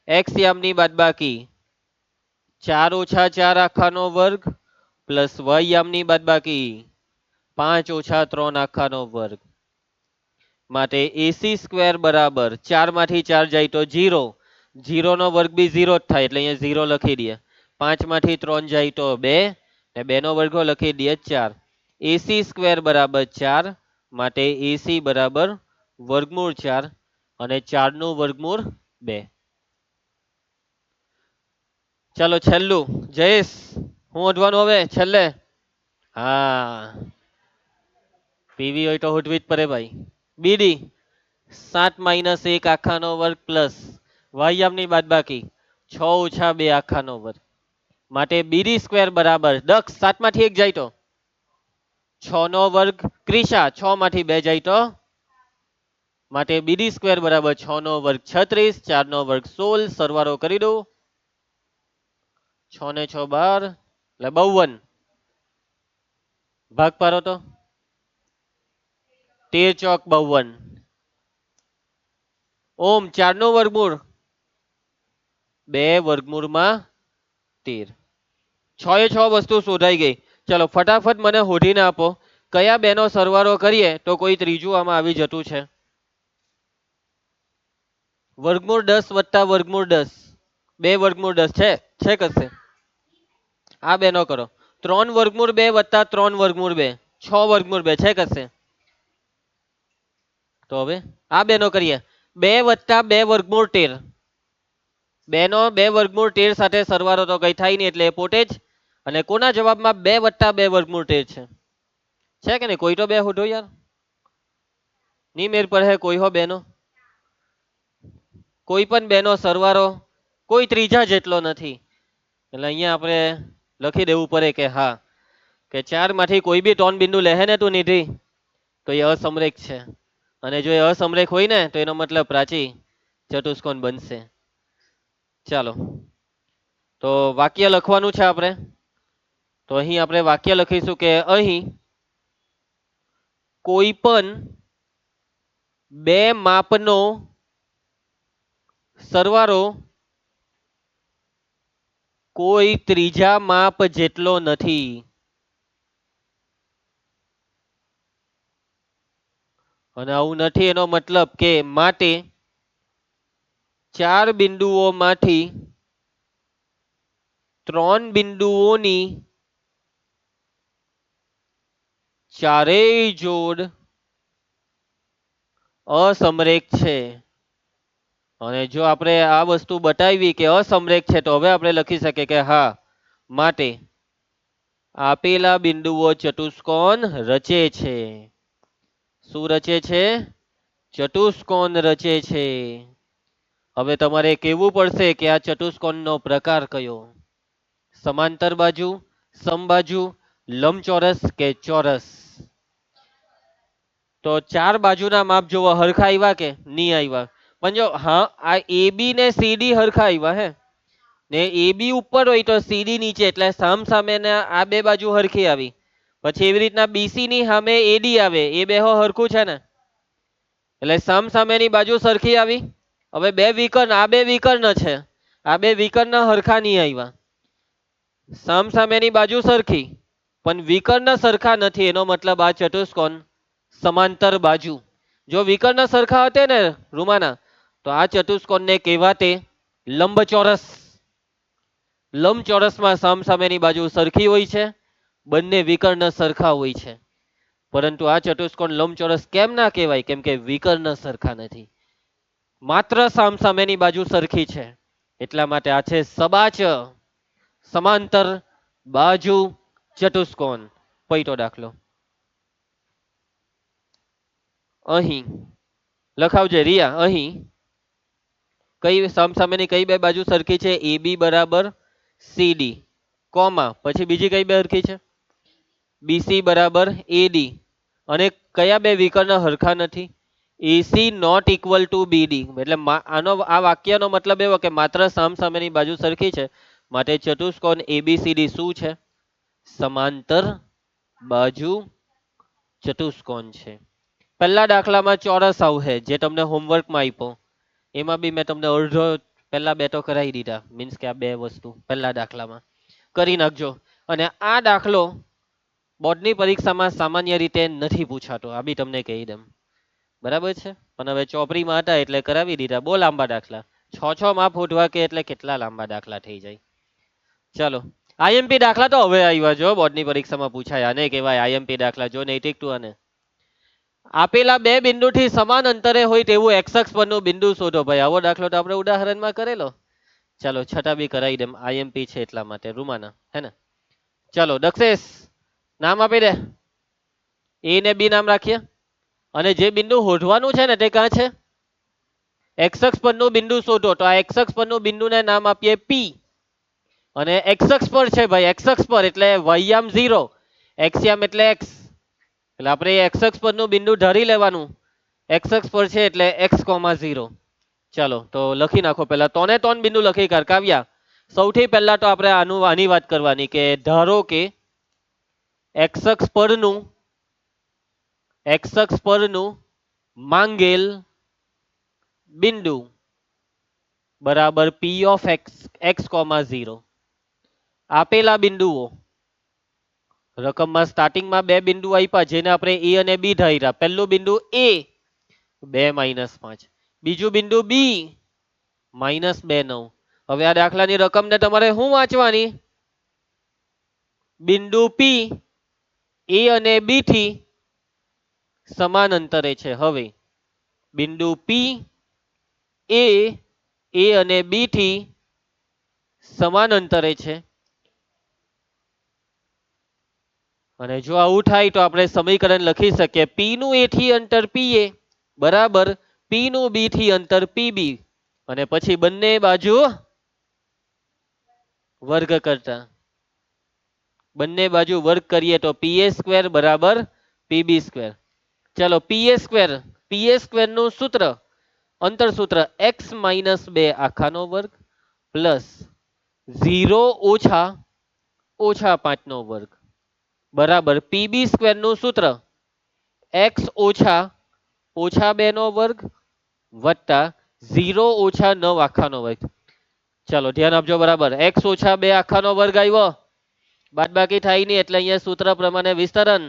એક્સ યામની બાદબાકી 4 - 4 આખાનો વર્ગ પ્લસ વાય યામની બાદબાકી 5 - 3 આખાનો વર્ગ માટે એસી સ્ક્વેર બરાબર 4 માંથી 4 જાય તો 0 0 નો વર્ગ બી 0 જ થાય એટલે અહીંયા 0 લખી દઈએ. 5 માંથી 3 જાય તો 2 ને 2 નો વર્ગ લખી દઈએ 4. એસી સ્ક્વેર બરાબર 4 માટે એસી બરાબર વર્ગમૂળ 4 અને 4 નું વર્ગમૂળ 2. ચાલો છેલ્લું જયેશ હું શોધવાનું હવે છેલ્લે? હા પીવી હોય તો હોદવી જ પડે ભાઈ. બીડી 7 - 1 આખાનો વર્ગ પ્લસ વાયામની બાદબાકી 6 - 2 આખાનો વર્ગ માટે બીડી સ્ક્વેર બરાબર દક્ષ 7 માંથી 1 જાય તો 6 નો વર્ગ ક્રિશા 6 માંથી 2 જાય તો માટે બીડી સ્ક્વેર બરાબર 6 નો વર્ગ 36 4 નો વર્ગ 16 સરવાળો કરી દો 6 ને 6 12 એટલે 52. ભાગ પાડો તો 13 ચોક 52. ઓમ 4 નું વર્ગમૂળ 2 વર્ગમૂળમાં 13. 6 એ 6 વસ્તુ શોધાઈ ગઈ. ચલો ફટાફટ મને હોધીને આપો કયા બેનો સરવાળો કરીએ તો કોઈ ત્રીજું આમાં આવી જતું છે. વર્ગમૂળ 10 વત્તા વર્ગમૂળ 10 2 વર્ગમૂળ 10 છે કશે? આ બેનો કરો. 3 વર્ગમૂળ 2 વત્તા 3 વર્ગમૂળ 2 6 વર્ગમૂળ 2 છે કશે? તો હવે આ બેનો કરીએ. 2 વત્તા 2 વર્ગમૂળ 13 બેનો 2 વર્ગમૂળ 13 સાથે સરવાળો તો કઈ થાય નહીં એટલે એ પોતે જ. અને કોના જવાબમાં 2 વત્તા 2 વર્ગમૂળ 13 છે કે નહીં? કોઈ તો બે હોધો યાર. ની મેર પર હે કોઈ હો બેનો. કોઈ પણ બેનો સરવાળો કોઈ ત્રીજા જેટલો નથી એટલે અહીંયા આપણે લખી દેવું પડે કે હા કે 4 માંથી કોઈ બી 3 બિંદુ લેહે ને તું નિધિ તો એ અસમરેખ છે. અને જો એ અસમરેખ હોય ને તો એનો મતલબ પ્રાચી ચતુષ્કોણ બનશે. ચાલો તો વાક્ય લખવાનું છે આપણે. તો અહીં આપણે વાક્ય લખીશું કે અહીં કોઈ પણ બે માપનો સરવાળો કોઈ ત્રીજા માપ જેટલો નથી. અને આવું નથી એનો મતલબ કે માટે 4 બિંદુઓમાંથી 3 બિંદુઓની ચારેય જોડ અસમરેખ છે. અને જો આપણે આ વસ્તુ બતાવી કે અસમરેખ છે તો હવે આપણે લખી શકીએ કે હા માટે આપેલા બિંદુઓ ચતુષ્કોણ રચે છે. શું રચે છે? ચતુષ્કોણ રચે છે. હવે તમારે કહેવું પડશે કે આ ચતુષ્કોણનો પ્રકાર કયો? સમાંતર બાજુ, સમબાજુ, લંબચોરસ કે ચોરસ? તો 4 બાજુના માપ જોવો હરખા આવ્યા કે નહીં આવ્યા? પણ જો હા આ AB ને CD હરખા આવ્યા હે ને AB ઉપર હોય તો CD નીચે એટલે સામસામેના આ બે બાજુ હરખી આવી. પછી એવી રીતના BC ની સામે AD આવે એ બે હરખું છે ને એટલે સામસામેની બાજુ સરખી આવી. હવે બે વિકર્ણ આ બે વિકર્ણ છે આ બે વિકર્ણ હરખા નહીં આવ્યા. સામસામેની બાજુ સરખી પણ વિકર્ણ સરખા નથી એનો મતલબ આ ચતુષ્કોણ સમાંતર બાજુ. જો વિકર્ણ સરખા હતે ને રૂમાના તો આ ચતુષ્કોણને કહેવાતે લંબચોરસ. લંબચોરસમાં સામસામેની બાજુ સરખી હોય છે બંને વિકર્ણ સરખા હોય છે. પરંતુ આ ચતુષ્કોણ લંબચોરસ કેમ ના કહેવાય? કેમ કે વિકર્ણ સરખા નથી માત્ર સામસામેની બાજુ સરખી છે એટલા માટે આ છે સબાચ સમાંતર બાજુ ચતુષ્કોણ. પૈટો દાખલો અહીં લખાવજે રિયા. અહીં કઈ સામસામેની કઈ બે બાજુ સરખી છે? AB બરાબર CD કોમા પછી બીજી કઈ બે સરખી છે? BC બરાબર AD. અને કયા બે વિકર્ણ હરખા નથી? AC not equal to BD. એટલે આનો આ વાક્યનો મતલબ એવો કે માત્ર સામસામેની બાજુ સરખી છે માટે ચતુષ્કોણ ABCD શું છે? સમાંતર બાજુ ચતુષ્કોણ છે. પહેલા દાખલામાં ચોરસ આવશે જે તમને હોમવર્કમાં આપ્યો એમાં બી મેં તમને અડધો પહેલા બે તો કરાવી દીધા મીન્સ કે આ બે વસ્તુ પહેલા દાખલામાં કરી નાખજો. અને આ દાખલો બોર્ડની પરીક્ષામાં સામાન્ય રીતે નથી પૂછાતો આ બી તમને કહી દઉં બરાબર છે. પણ હવે ચોપડીમાં હતા એટલે કરાવી દીધા. બહુ લાંબા દાખલા 6 માપ હોધવા કે એટલે કેટલા લાંબા દાખલા થઈ જાય. ચાલો IMP દાખલા તો હવે આવ્યા જો બોર્ડની પરીક્ષામાં પૂછાય આને કહેવાય IMP દાખલા. જો નૈતિક તું આને આપેલા બે બિંદુથી સમાન અંતરે હોય તેવું x અક્ષ પરનું બિંદુ શોધો. ભાઈ આવો દાખલો તો આપણે ઉદાહરણમાં કરેલો. ચાલો છતાં બી કરાવી દેમ IMP છે એટલા માટે રૂમાના હે ને. ચાલો દક્ષેશ નામ આપી દે. A ને B નામ રાખીએ અને જે બિંદુ શોધવાનું છે ને તે ક્યાં છે? x અક્ષ પરનું બિંદુ શોધો તો આ x અક્ષ પરનું બિંદુને નામ આપીએ P. અને x અક્ષ પર છે ભાઈ x અક્ષ પર એટલે y યામ 0 x યામ એટલે x એટલે આપણે x અક્ષ પરનું બિંદુ ધારી લેવાનું. x અક્ષ પર છે એટલે x, 0. ચાલો તો લખી નાખો પહેલા 3 બિંદુ લખી કાઢ કાવ્યા. સૌથી પહેલા તો આપણે આની વાત કરવાની કે ધારો કે એક્સ અક્ષ પરનું માંગેલ બિંદુ બરાબર પી ઓફ એક્સ કોમા 0. આપેલા બિંદુઓ રકમમાં સ્ટાર્ટિંગમાં બે બિંદુ આપ્યા જેને આપણે એ અને બી ધાર્યા. પહેલું બિંદુ એ 2 - 5, બીજું બિંદુ બી -2 9. હવે આ દાખલાની રકમને તમારે શું વાંચવાની? બિંદુ પી એ અને બી થી સમાન અંતરે છે. હવે બિંદુ પી એ અને બી થી સમાન અંતરે છે અને જો આવું થાય તો આપણે સમીકરણ લખી શકીએ પી નું એ થી અંતર પી એ બરાબર પી નું બી થી અંતર પી બી અને પછી બંને બાજુ વર્ગ કરતા બંને બાજુ વર્ગ કરીએ તો PA² બરાબર PB². ચલો PA² નું સૂત્ર અંતર સૂત્ર x - 2 આખાનો વર્ગ પ્લસ 0 ઓછા 5 નો વર્ગ બરાબર PB² નું સૂત્ર x ઓછા 2 નો વર્ગ વત્તા 0 ઓછા 9 આખાનો વર્ગ. ચાલો ધ્યાન આપજો બરાબર x ઓછા 2 આખાનો વર્ગ આવ્યો બાદબાકી થાય નહીં એટલે અહીંયા સૂત્ર પ્રમાણે વિસ્તરણ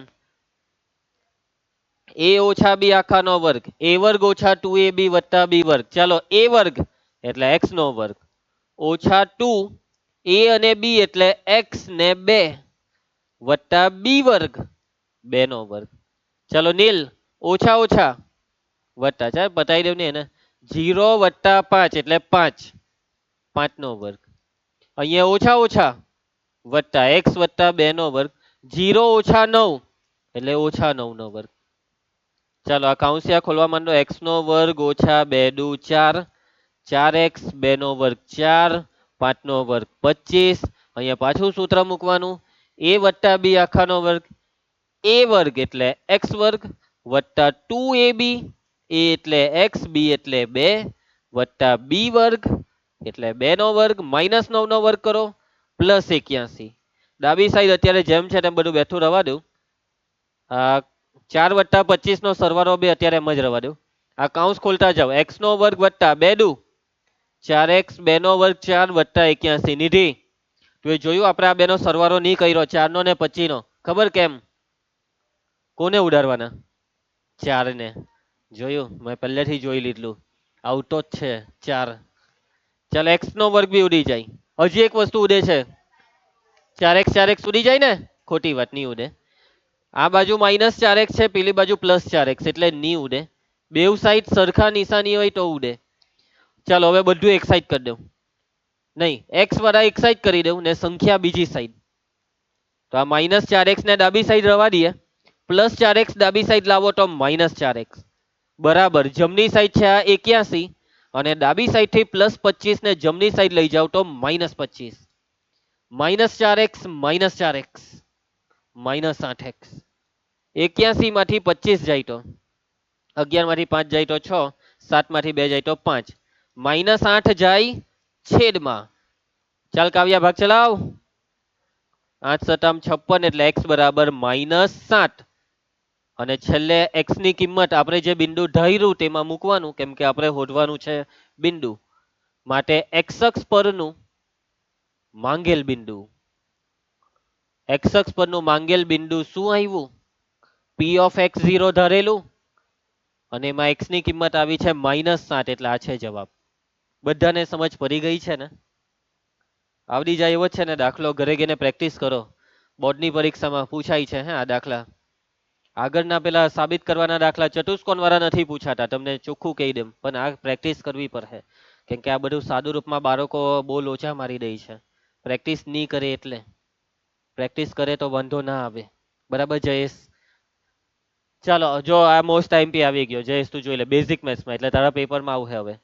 a ઓછા b આખાનો વર્ગ a વર્ગ ઓછા 2ab વત્તા b વર્ગ. ચાલો a વર્ગ એટલે x નો વર્ગ ઓછા 2 a અને b એટલે x ને 2 વત્તા b વર્ગ 2 નો વર્ગ. ચાલો નીલ ઓછા ઓછા વત્તા ચાલ બતાવી દઉં ને એને 0 વત્તા 5 એટલે 5 5 નો વર્ગ અહીંયા ઓછા ઓછા વત્તા x વત્તા 2 નો વર્ગ 0 ઓછા 9 એટલે ઓછા 9 નો વર્ગ. ચાલો આ કાઉન્સિયા ખોલવા માંડો x નો વર્ગ ઓછા 2 દુ 4 4x 2 નો વર્ગ 4 5 નો વર્ગ 25 અહીંયા પાછું સૂત્ર મૂકવાનું a વત્તા b આખાનો વર્ગ a વર્ગ એટલે x વર્ગ વત્તા 2ab a એટલે x b એટલે 2 વત્તા b વર્ગ એટલે 2 નો વર્ગ -9 નો વર્ગ કરો પ્લસ 81. ડાબી સાઈડ અત્યારે જેમ છે તેમ બધું બેઠું રવા દઉં. 4 વત્તા 25 નો સરવાળો બે અત્યારે એમ જ રવા દઉં. આ કાઉન્સ ખોલતા જાઓ x નો વર્ગ વત્તા 2 દુ 4x 2 નો વર્ગ 4 વત્તા 81. નિધિ તો એ જોયું આપણે આ બેનો સરવાળો નહીં કર્યો 4 નો ને 25 નો ખબર કેમ? કોને ઉડાડવાના? 4 ને જોયું મેં પહેલેથી જોઈ લીધું આવતો જ છે 4. ચાલ x નો વર્ગ બી ઉડી જાય. હજી એક વસ્તુ ઉડે છે 4x ઉડી જાય ને ખોટી વાત નહીં ઉડે. આ બાજુ -4x છે પેલી બાજુ +4x એટલે નહીં ઉડે. બેવ સાઈડ સરખા નિશાની હોય તો ઉડે. ચાલો હવે બધું એક સાઈડ કરી દઉં નહીં x વાળા એક સાઈડ કરી દઉં ને સંખ્યા બીજી સાઈડ. તો આ -4x ને ડાબી સાઈડ રવા દઈએ +4x ડાબી સાઈડ લાવો તો -4x બરાબર જમણી સાઈડ છે આ 81 અને ડાબી સાઈડ થી +25 ને જમણી સાઈડ લઈ જાવ તો -25 -4x -4x -8x 81 માંથી 25 જાય તો 11 માંથી 5 જાય તો 6 7 માંથી 2 જાય તો 5 -8 જાય છેદમાં. ચાલ કાવ્યા ભાગ ચલાવ 8 સતામ 56 એટલે x બરાબર -7 અને છેલ્લે x ની કિંમત આપણે જે બિંદુ ધાર્યું તેમાં મૂકવાનું કેમ કે આપણે શોધવાનું છે બિંદુ માટે x અક્ષ પરનું માંગેલ બિંદુ x અક્ષ પરનું માંગેલ બિંદુ શું આવ્યું p of x0 ધારેલું અને એમાં x ની કિંમત આવી છે -7 એટલે આ છે જવાબ. બધાને સમજ પડી ગઈ છે ને? આવડી જાય એવો છે ને દાખલો ઘરે ગઈને પ્રેક્ટિસ કરો બોર્ડની પરીક્ષામાં પૂછાય છે હે આ દાખલા. આગળના પેલા સાબિત કરવાના દાખલા ચતુષ્કોણ વાળા નથી પૂછાતા તમને ચોખ્ખું કહી દેમ પણ આ પ્રેક્ટિસ કરવી પડે કેમ કે આ બધું સાદું રૂપમાં બાળકો બહુ લોચા મારી દે છે પ્રેક્ટિસ નહીં કરે એટલે. પ્રેક્ટિસ કરે તો વાંધો ના આવે બરાબર જયેશ? ચાલો જો આ મોસ્ટ ટાઈમ આવી ગયો જયેશ તું જોઈ લે બેઝિક મેથ્સમાં એટલે તારા પેપરમાં આવશે હવે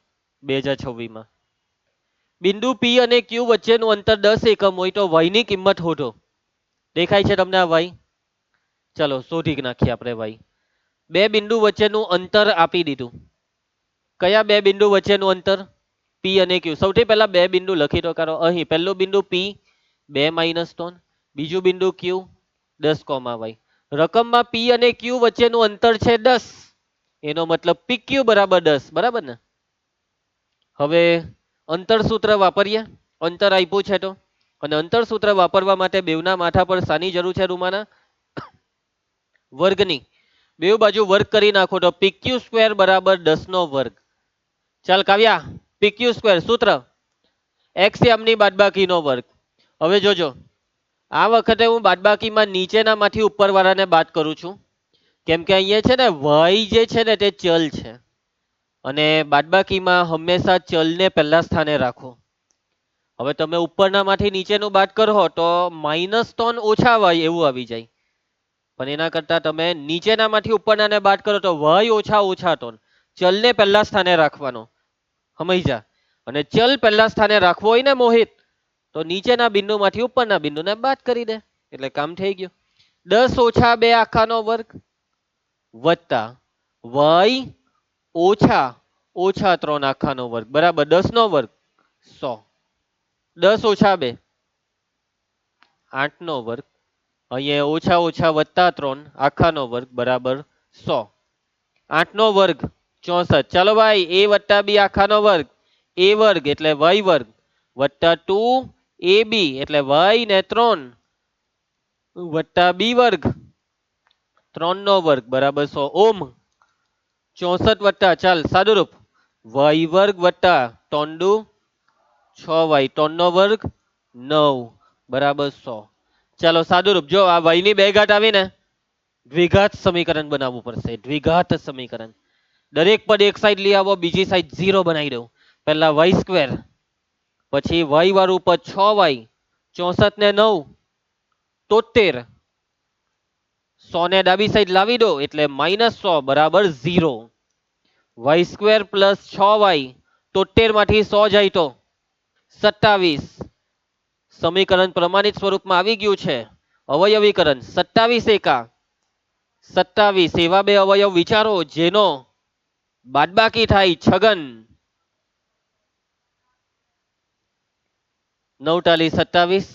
2026 માં. બિંદુ P અને Q વચ્ચેનું અંતર 10 એકમ હોય તો y ની કિંમત શોધો. દેખાય છે તમને આ y? ચલો શોધી નાખીએ આપણે y. બે બિંદુ વચ્ચેનું અંતર આપી દીધું. કયા બે બિંદુ વચ્ચેનું અંતર? P પી અને ક્યુ. સૌથી પહેલા બે બિંદુ લખી તો કરો. અહીં પહેલું બિંદુ પી 2 - 3, બીજું બિંદુ ક્યુ 10, રકમમાં પી અને ક્યુ વચ્ચેનું અંતર છે 10, એનો મતલબ પી ક્યુ બરાબર 10, બરાબર ને. હવે અંતર સૂત્ર વાપરીએ. અંતર આપ્યું છે તો, અને અંતર સૂત્ર વાપરવા માટે બેવના માથા પર શાની જરૂર છે રૂમાના? વર્ગની. બેવ બાજુ વર્ગ કરી નાખો તો PQ સ્ક્વેર બરાબર 10 નો વર્ગ. ચાલ કાવ્યા, PQ સ્ક્વેર સૂત્ર x યામની બાદબાકીનો વર્ગ. હવે જોજો, આ વખતે હું બાદબાકીમાં નીચેનામાંથી ઉપરવાળાને બાદ કરું છું, કેમ કે અહીંયા છે ને y જે છે ને તે ચલ છે, અને બાદબાકીમાં હંમેશા ચલને પહેલા સ્થાને રાખો. હવે તમે ઉપરનામાંથી નીચેનું બાદ કરો તો -3 ઓછા y એવું આવી જાય, પણ એના કરતા તમે નીચેનામાંથી ઉપરનાને બાદ કરો તો y ઓછા ઓછા 3, ચલને પહેલા સ્થાને રાખવાનો. સમજ્યા? અને ચલ પહેલા સ્થાને રાખવો હોય ને મોહિત, તો નીચેના બિંદુમાંથી ઉપરના બિંદુને બાદ કરી દે એટલે કામ થઈ ગયું. 10 - 2 આખાનો વર્ગ વત્તા y ઓછા ઓછા 3 આખાનો વર્ગ બરાબર 10 નો વર્ગ 100. 10 - 2 8 નો વર્ગ, અહીંયા ઓછા ઓછા વત્તા 3 આખાનો વર્ગ બરાબર 100. 8 નો વર્ગ 64. ચાલો ભાઈ, a વત્તા b આખાનો વર્ગ, a વર્ગ એટલે y વર્ગ વત્તા 2ab એટલે y ને 3 વત્તા b વર્ગ 3 નો વર્ગ બરાબર 100 ઓમ. 64 વત્તા, ચાલ સાદુરૂપ, y વર્ગ વત્તા 3 દુ 6y 3 નો વર્ગ 9 બરાબર 100. ચાલો સાદુરૂપ, જો આ y ની બે ઘાત આવી ને, દ્વિઘાત સમીકરણ બનાવવું પડશે. દ્વિઘાત સમીકરણ, દરેક પદ એક સાઈડ લઈ આવો, બીજી સાઈડ 0 બનાવી દો. પહેલા y સ્ક્વેર, પછી y વાળું પદ 6y, 64 ને 9 73, 100 ને ડાબી સાઈડ લાવી દો એટલે -100 બરાબર 0. y સ્ક્વેર પ્લસ 6y, 73 માંથી 100 જાય તો 27. સમીકરણ પ્રમાણિત સ્વરૂપમાં આવી ગયું છે. અવયવીકરણ 27 એકા 27, એવા બે અવયવ વિચારો જેનો બાદબાકી થાય. છગન 9 ટાલી 27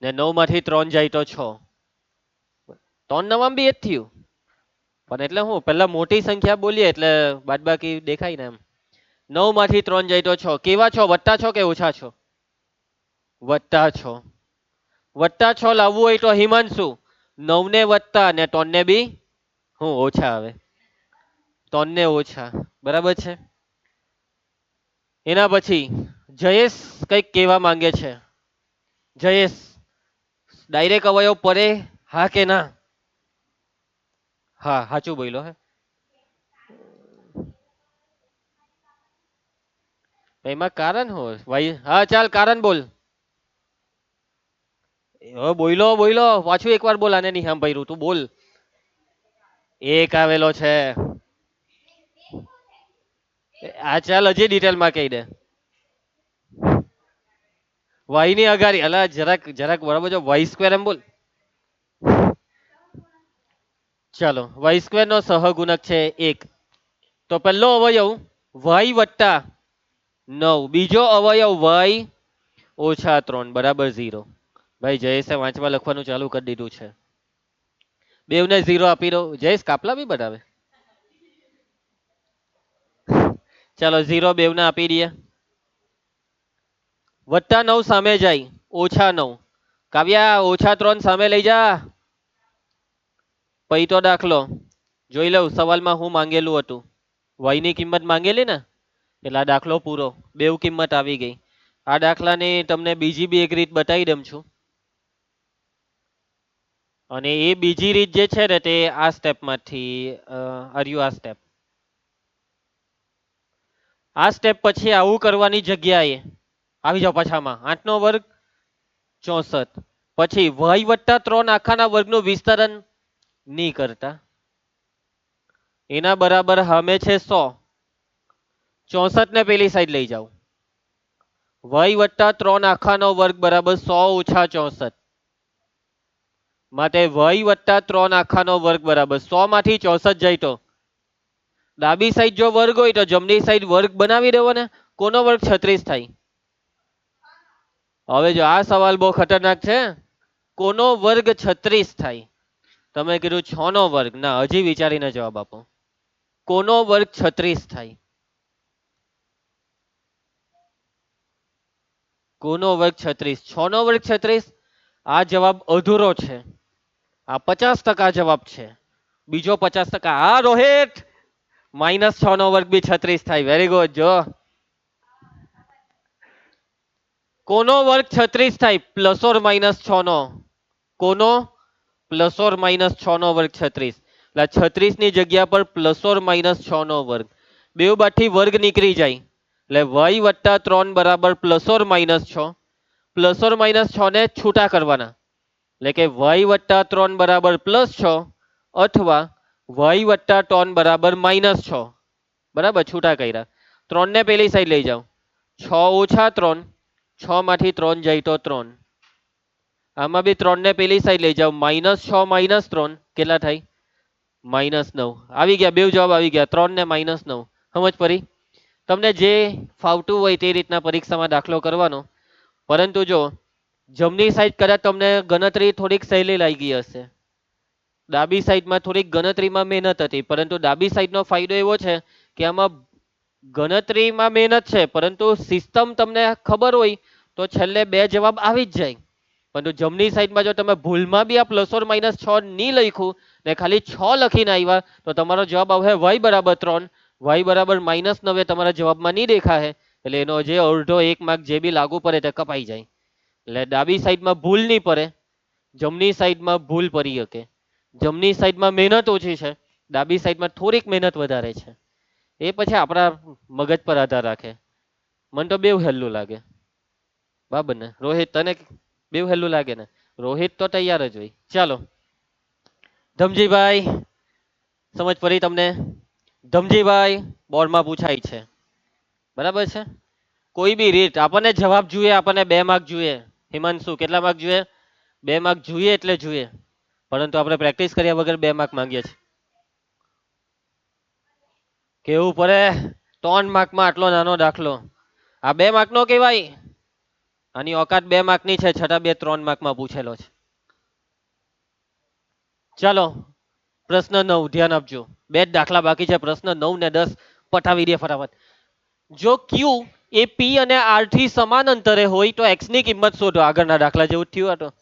ને 9 માંથી 3 જાય તો 6. 3 નવામ બી એ જ થયું, પણ એટલે હું પેલા મોટી સંખ્યા બોલીએ એટલે બાદબાકી દેખાય ને એમ. 9 માંથી 3 જાય તો 6. કેવા છો? વત્તા છો કે ઓછા છો? વત્તા છો. વત્તા 6 લાવવું હોય તો હિમાંશુ 9 ને વત્તા ને 3 ને બી હું ઓછા આવે, 3 ને ઓછા બરાબર છે. એના પછી જયેશ કઈક કહેવા માંગે છે. જયેશ, ડાયરેક્ટ અવયવ પડે હા કે ના? હા સાચું બોલો. હે એમાં કારણ હોય ભાઈ. હા ચાલ કારણ બોલ. બોયલો બોયલો પાછું એકવાર બોલ, આને નહીં સાંભળ્યું તું બોલ. એક આવેલો છે. આ ચાલ હજી ડિટેલમાં કહી દે. વાય ની અગાડી અલા જરાક જરાક બરાબર જો વાય સ્ક્વેર એમ બોલ. ચાલો વાય સ્ક્વેર નો સહગુણક છે 1. તો પહેલો અવયવ y વત્તા 9, બીજો અવયવ y ઓછા 3 બરાબર 0. ભાઈ જયેશે વાંચવા લખવાનું ચાલુ કરી દીધું છે. બેવને 0 આપી દો. જયેશ કાપલા બી બનાવે. ચાલો 0 બેવને આપી દઈએ. વત્તા 9 સામે જાય ઓછા 9. કાવ્યા ઓછા 3 સામે લઈ જા. પૈ તો દાખલો જોઈ લઉં સવાલમાં હું માંગેલું હતું. y ની કિંમત માંગેલી ને, એટલે આ દાખલો પૂરો. બેવ કિંમત આવી ગઈ. આ દાખલાની તમને બીજી બી એક રીત બતાવી દઉં છું, અને એ બીજી રીત જે છે ને તે આ સ્ટેપમાંથી આ સ્ટેપ. આ સ્ટેપ પછી આવું કરવાની જગ્યાએ આવી જાઓ પાછામાં. 8 નો વર્ગ 64, પછી y વત્તા 3 આખાના વર્ગનું વિસ્તરણ નહીં કરતા, એના બરાબર સામે છે 100. 64 ને પેલી સાઈડ લઈ જાઓ. y વત્તા 3 આખાનો વર્ગ બરાબર 100 ઓછા 64, માટે y વત્તા 3 આખાનો વર્ગ બરાબર 100 માંથી 64 જાય તો ડાબી સાઈડ જો વર્ગ હોય તો જમણી સાઈડ વર્ગ બનાવી દેવો ને. કોનો વર્ગ 36 થાય? હવે જો આ સવાલ બહુ ખતરનાક છે. કોનો વર્ગ 36 થાય? તમે કીધું 6 નો વર્ગ. ના, હજી વિચારીને જવાબ આપો. કોનો વર્ગ 36 થાય? કોનો વર્ગ 36? 6 નો વર્ગ 36? આ જવાબ અધૂરો છે. આ 50% જવાબ છે. બીજો 50%. હા રોહિત, -6 નો વર્ગ બી 36 થાય. Very good. જો કોનો વર્ગ 36 થાય પ્લસ ઓર માઇનસ 6 નો? કોનો પ્લસ ઓર માઇનસ 6 નો વર્ગ 36? એટલે 36 ની જગ્યા પર પ્લસ ઓર માઇનસ 6 નો વર્ગ. બેવ બાદથી વર્ગ નીકળી જાય એટલે y વત્તા 3 બરાબર plus or minus 6. Plus or minus 6 ને છૂટા કરવાના એટલે કે y વત્તા 3 બરાબર +6 અથવા y વત્તા 3 બરાબર -6. બરાબર, છૂટા કર્યા. 3 ને પેલી સાઈડ લઈ જાઓ. 6 ઓછા 3, 6 માંથી 3 જાય તો 3. આમાં બી 3 ને પેલી સાઈડ લઈ જાઓ. -6 -3 કેટલા થાય? -9. આવી ગયા, બે જવાબ આવી ગયા, 3 ને -9. સમજ પડી? તમને જે ફાવતું હોય તે રીતના પરીક્ષામાં દાખલો કરવાનો. પરંતુ જો જમણી સાઈડ કદાચ તમને ગણતરી થોડીક સહેલી લાગી હશે. ડાબી સાઈડમાં થોડીક ગણતરીમાં મહેનત હતી, પરંતુ ડાબી સાઈડનો ફાયદો એવો છે કે આમાં ગણતરીમાં મહેનત છે, પરંતુ સિસ્ટમ તમને ખબર હોય તો છેલ્લે બે જવાબ આવી જ જાય. પરંતુ જમણી સાઈડમાં જો તમે ભૂલમાં બી આ પ્લસ ઓર માઇનસ 6 નહીં લખ્યું ને ખાલી 6 લખીને આવ્યા તો તમારો જવાબ આવશે y બરાબર 3, y બરાબર -9 તમારા જવાબમાં નહીં દેખાશે. એટલે એનો જે અડધો 1 માર્ક જે બી લાગુ પડે તે કપાઈ જાય. એટલે ડાબી સાઈડમાં ભૂલ નહીં પડે, જમણી સાઈડમાં ભૂલ પડી શકે. જમણી સાઈડમાં મહેનત ઓછી છે, ડાબી સાઈડમાં થોડીક મહેનત વધારે છે. એ પછી આપણા મગજ પર આધાર રાખે. મને તો બેવ હેલું લાગે. બરાબર ને રોહિત? તને બેવ હેલું લાગે ને? રોહિત તો તૈયાર જ હોય. ચાલો ધમજીભાઈ, સમજ પડી તમને? ધમજીભાઈ, બોર્ડમાં પૂછાય છે. બરાબર છે. કોઈ બી રીત આપણને જવાબ જોઈએ, આપણને 2 માર્ક જોઈએ. હિમાંશુ, કેટલા માર્ક જોઈએ? 2 માર્ક જોઈએ એટલે જોઈએ. પરંતુ આપણે પ્રેક્ટિસ કર્યા વગર 2 માર્ક માંગીએ છીએ. કેવું પડે? 3 માર્કમાં આટલો નાનો દાખલો. આ 2 માર્ક નો કહેવાય. આની ઓકાત 2 માર્કની છે, છતાં 3 માર્કમાં પૂછેલો છે. ચાલો પ્રશ્ન 9 ધ્યાન આપજો. બે જ દાખલા બાકી છે. પ્રશ્ન 9 ને 10 પટાવી દે ફટાફટ. જો Q એ P અને R થી સમાન અંતરે હોય તો x ની કિંમત શોધો. આગળના દાખલા જેવું થયું હતું.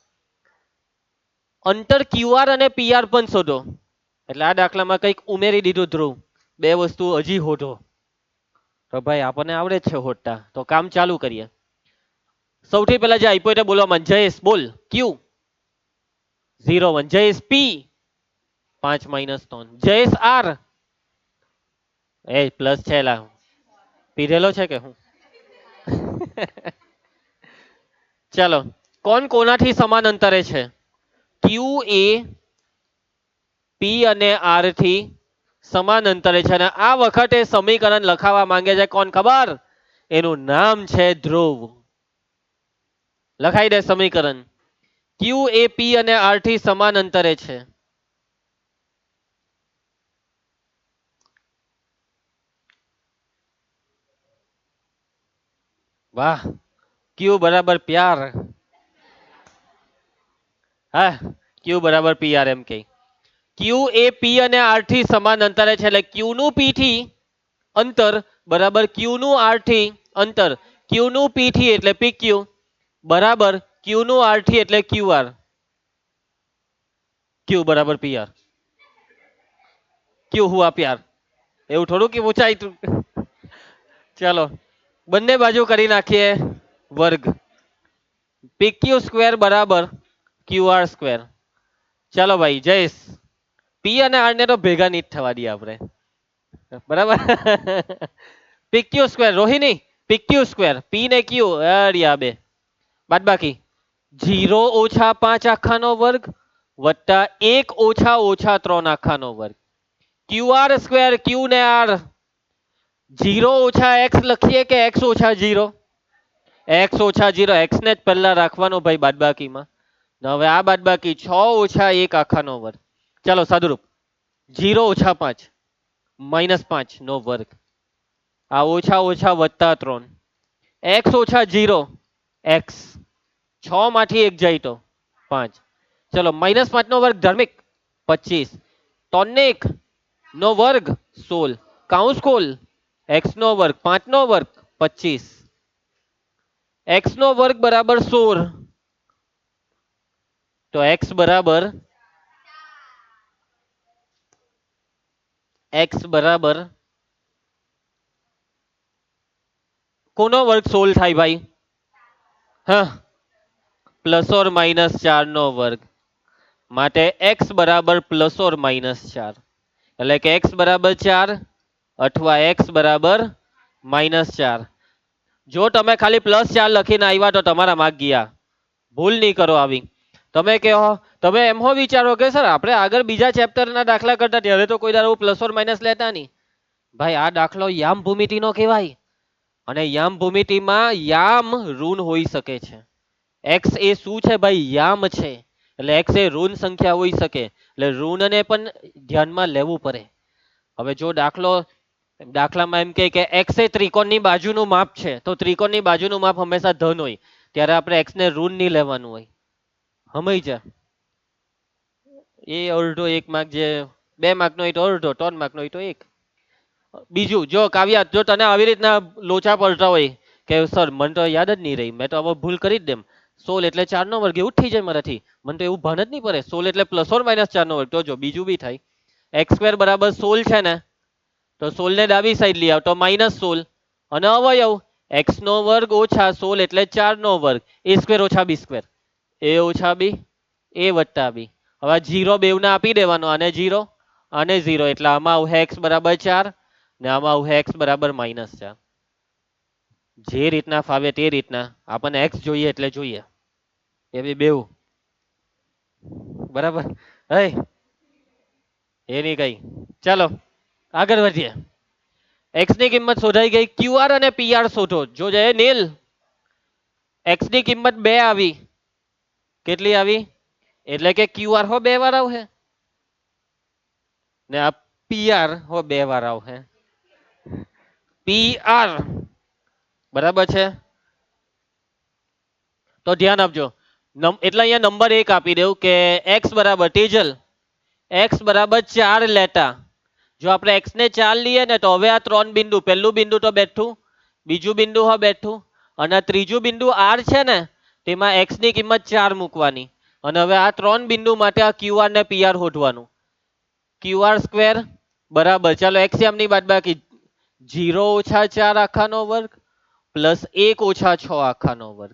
અંતર QR અને PR પણ શોધો. એટલે આ દાખલામાં કંઈક ઉમેરી દીધું. ધ્રુવ, બે વસ્તુ હજી શોધો. તો ભાઈ આપણને આવડે જ છે શોધતા, તો કામ ચાલુ કરીએ. સૌથી પહેલા જે આપ્યો તે બોલવા માંડ. જયેશ બોલ. Q 0 1. Jayesh P 5 -3. Jayesh R એ પ્લસ છે. લા પીધેલો છે કે હું? ચાલો, કોણ કોનાથી સમાન અંતરે છે? Q એ P અને R થી સમાન અંતરે છે અને આ વખતે સમીકરણ લખાવા માંગે છે. કોણ ખબર? એનું નામ છે ધ્રુવ. લખાઈ દે સમીકરણ. Q એ P અને R થી સમાન અંતરે છે. વાહ, Q બરાબર પ્યાર. હા, Q બરાબર PR એમ કે. Q એ P અને R થી સમાન અંતરે છે એટલે Q નું P થી અંતર બરાબર Q નું R થી અંતર. Q નું P થી એટલે PQ બરાબર Q નું R થી એટલે QR. Q બરાબર PR. Q હુઆ પ્યાર. એવું થોડું કે પૂછાય તું. ચાલો બંને બાજુ કરી નાખીએ વર્ગ. PQ સ્ક્વેર બરાબર QR સ્ક્વેર. ચાલો ભાઈ જયેશ, P અને R ને તો ભેગા નહીં થવા દઈએ આપણે. બરાબર. PQ square Rohini, PQ square P ને Q અરિયા બે બાદ બાકી 0 - 5 આખાનો વર્ગ વત્તા 1 - -3 આખાનો વર્ગ. QR સ્ક્વેર Q ને R 0 - x લખીએ કે x - 0? x - 0. x ને જ પહેલા રાખવાનો ભાઈ બાદબાકીમાં. હવે આ બાદબાકી 6 - 1 આખાનો વર્ગ. ચાલો સાદુરૂપ 0 - 5 -5 નો વર્ગ. આ ઓછા ઓછા વત્તા 3, x ઓછા 0 x, 6 માંથી 1 જાય તો 5, ચલો -5 નો વર્ગ ધાર્મિક 25, 3 ને 1 નો વર્ગ 16, કાઉન્સ ખોલ, x નો વર્ગ 5 નો વર્ગ 25, x નો વર્ગ બરાબર 16, તો x બરાબર કોનો વર્ગ 16 થાય ભાઈ? હા, +or -4 નો વર્ગ, માટે x બરાબર +or -4, એટલે કે x બરાબર 4 અથવા x બરાબર -4. જો તમે ખાલી +4 લખીને આવ્યા તો તમારા માર્ક ગયા. ભૂલ નહીં કરો આવી. તમે કહો, તમે એમ હો વિચારો કે સર આપણે આગળ બીજા ચેપ્ટરના દાખલા કરતા ત્યારે તો કોઈ દાડો +or- લેતા નહીં. ભાઈ આ દાખલો યામ ભૂમિતિનો કહેવાય, અને યામ ભૂમિતિમાં યામ ઋણ હોઈ શકે છે. x એ શું છે ભાઈ? યામ છે. એટલે x એ ઋણ સંખ્યા હોઈ શકે, એટલે ઋણને પણ ધ્યાનમાં લેવું પડે. હવે જો દાખલામાં એમ કહે કે x એ ત્રિકોણની બાજુનું માપ છે, તો ત્રિકોણની બાજુનું માપ હંમેશા ધન હોય, ત્યારે આપણે x ને ઋણ નહીં લેવાનું હોય. સમજ્યા? એ અડધો 1 માર્ક, જે 2 માર્ક નો હોય તો અડધો, 3 માર્ક નો હોય તો 1. બીજું જો કાવ્યા, જો તને આવી રીતના લોચા પડતા હોય કે સર મને તો યાદ જ નહીં રહી, મેં તો હવે ભૂલ કરી જ દેમ, 16 એટલે 4 નો વર્ગ, એવું જ થઈ જાય મારાથી, મને તો એવું ભાન જ નહીં પડે 16 એટલે +or- 4 નો વર્ગ. તો જો બીજું બી થાય, x² બરાબર 16 છે ને, તો 16 ને ડાબી સાઈડ લઈ આવ તો -16, અને અવયવ x નો વર્ગ ઓછા 16 એટલે 4 નો વર્ગ, a² ઓછા b², a ઓછા b, a વત્તા b. હવે 0 બેવને આપી દેવાનો, આને 0 અને 0, એટલે આમાં આવશે x બરાબર 4 ને આમાં આવશે x બરાબર -4. જે રીતના ફાવે તે રીતના, આપણને x જોઈએ એટલે જોઈએ, એવી બેવ બરાબર. હે એની કઈ, ચાલો આગળ વધીએ. x ની કિંમત શોધાઈ ગઈ. qr અને pr શોધો. જો જય નીલ, x ની કિંમત 2 આવી. કેટલી આવી? એટલે કે qr હો 2 વાર આવશે ને આ pr હો 2 વાર આવશે. pr બરાબર છે, તો ધ્યાન આપજો. એટલે અહીંયા નંબર 1 આપી દેવું કે x બરાબર તેજલ, x બરાબર 4 લેતા. જો આપણે x ને 4 લઈએ ને, તો હવે આ 3 બિંદુ, પહેલું બિંદુ તો બેઠું, બીજું બિંદુ હો બેઠું, અને ત્રીજું બિંદુ r છે ને, તેમાં x ની કિંમત 4 મૂકવાની. અને હવે આ 3 બિંદુ માટે આ qr ને pr શોધવાનું. qr² બરાબર, ચાલો x ની બાદબાકી, 0 ઓછા 4 આખાનો વર્ગ +1 ઓછા 6 આખાનો વર્ગ,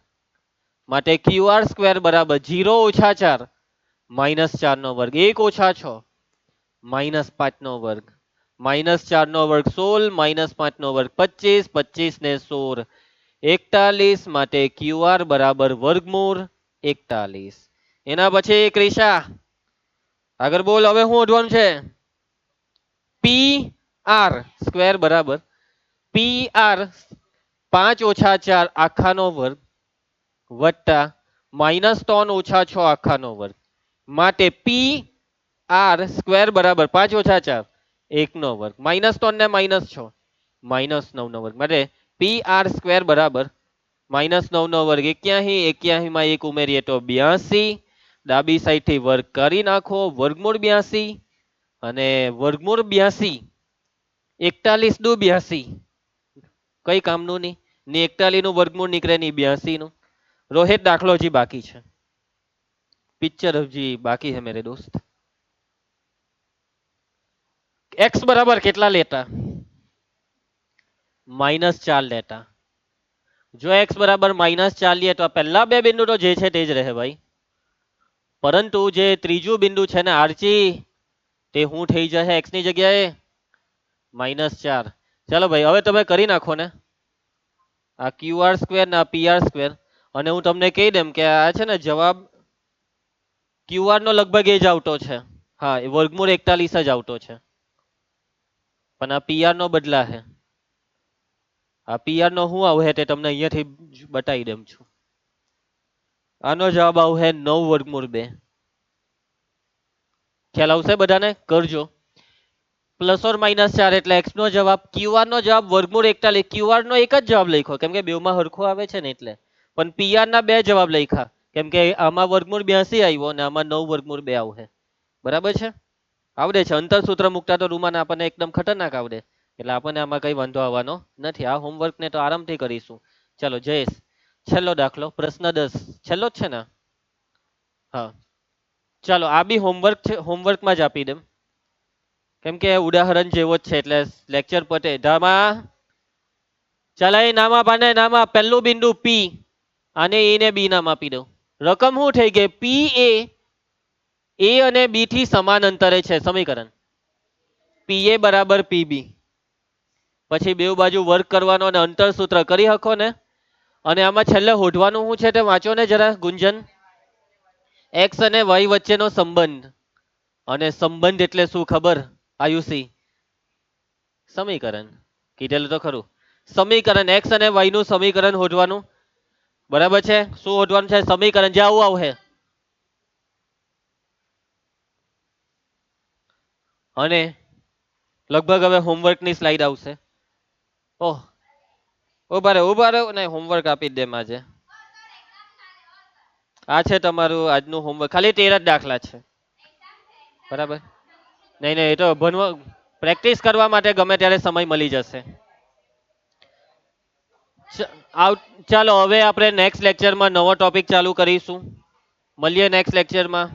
માટે qr² બરાબર 0 ઓછા 4 -4 નો વર્ગ, 1 ઓછા 6 -5 નો વર્ગ, -4 નો વર્ગ 16, -5 નો વર્ગ 25, 25 ને 16 41, માટે qr બરાબર વર્ગમૂળ 41. એના પછી ક્રિશા આગળ બોલ. હવે શું શોધવાનું છે? pr² બરાબર pr 5 ઓછા 4 આખાનો વર્ગ વત્તા -3 ઓછા 6 આખાનો વર્ગ, માટે pr² બરાબર 5 ઓછા 4 1 નો વર્ગ, -3 ને -6 -9 નો વર્ગ, માટે pr² બરાબર -9 નો વર્ગ 81, 81 માં 1 ઉમેરીએ તો 82, ડાબી સાઈડ થી વર્ગ કરી નાખો, વર્ગમૂળ 82, અને વર્ગમૂળ 82, 41 દુ 82, કઈ કામનું નહીં ને, 41 નું વર્ગમૂળ નીકળે નહીં 82 નું. રોહિત દાખલો હજી બાકી છે, પિક્ચર હજી બાકી है मेरे दोस्त. x બરાબર કેટલા લેતા? -4 લેતા. જો x બરાબર -4 લે તો પહેલા બે બિંદુ તો જે છે તે જ રહે ભાઈ, પરંતુ જે ત્રીજું બિંદુ છે ને આરચી, તે શું થઈ જશે x ની જગ્યાએ? -4. ચાલો ભાઈ હવે તમે કરી નાખો ને આ qr² ને આ pr², અને હું તમને કહી દેમ કે આ છે ને જવાબ qr નો લગભગ એ જ આવતો છે. હા, એ વર્ગમૂળ 41 જ આવતો છે, પણ આ pr નો બદલા છે. આ pr નો શું આવશે તે તમને અહીંયાથી બતાવી દેમ છું. આનો જવાબ આવશે 9 વર્ગમૂળ 2. ખ્યાલ આવશે બધાને? કરજો. પ્લસ ઓર માઇનસ 4 એટલે x નો જવાબ. QR નો જવાબ વર્ગમૂળ 41. QR નો એક જ જવાબ લખ્યો કેમ કે બેવમાં હરખો આવે છે ને એટલે. પણ PR ના બે જવાબ લખ્યા કેમ કે આમાં વર્ગમૂળ 82 આવ્યો અને આમાં 9 વર્ગમૂળ 2 આવશે. બરાબર છે. આવડે છે અંતર સૂત્ર મૂકતા તો રૂમાન આપણને એકદમ ખતરનાક આવડે. એટલે આપણને આમાં કઈ વાંધો આવવાનો નથી. આ હોમવર્ક ને તો આરામથી કરીશું. ચલો જયેશ, છેલ્લો દાખલો પ્રશ્ન 10. છેલ્લો જ છે ને? હા. ચાલો આ બી હોમવર્ક છે, હોમવર્કમાં જ આપી દઉં કેમ કે ઉદાહરણ જેવો જ છે એટલે લેક્ચર પતે ધામાં. ચાલ એ નામ આપાને નામ આપ. પહેલું બિંદુ પી અને એ ને બી નામ આપી દઉં. રકમ શું થઈ ગઈ? પી એ અને બી થી સમાન અંતરે છે સમીકરણ. પી એ બરાબર પીબી. પછી બેવ બાજુ વર્ક કરવાનો અને અંતર સૂત્ર કરી શકો ને. અને આમાં છેલ્લે હોધવાનું શું છે તે વાંચો ને જરા ગુંજન. એક્સ અને વાય વચ્ચેનો સંબંધ. અને સંબંધ એટલે શું ખબર આયુષી? સમીકરણ. કીધેલું તો ખરું. સમીકરણ એક્સ અને વાય નું સમીકરણ હોધવાનું. બરાબર છે. શું હોધવાનું છે? સમીકરણ. જે આવું આવશે. અને લગભગ હવે હોમવર્કની સ્લાઇડ આવશે. ઓહ, ઉભા રહો ને હોમવર્ક આપી જ દે આજે. આ છે તમારું આજનું હોમવર્ક. ખાલી 13 જ દાખલા છે. બરાબર. નહીં નહીં, એ તો ભણવા પ્રેક્ટિસ કરવા માટે ગમે ત્યારે સમય મળી જશે. ચાલો હવે આપણે નેક્સ્ટ લેક્ચરમાં નવો ટોપિક ચાલુ કરીશું. મળીએ નેક્સ્ટ લેક્ચરમાં.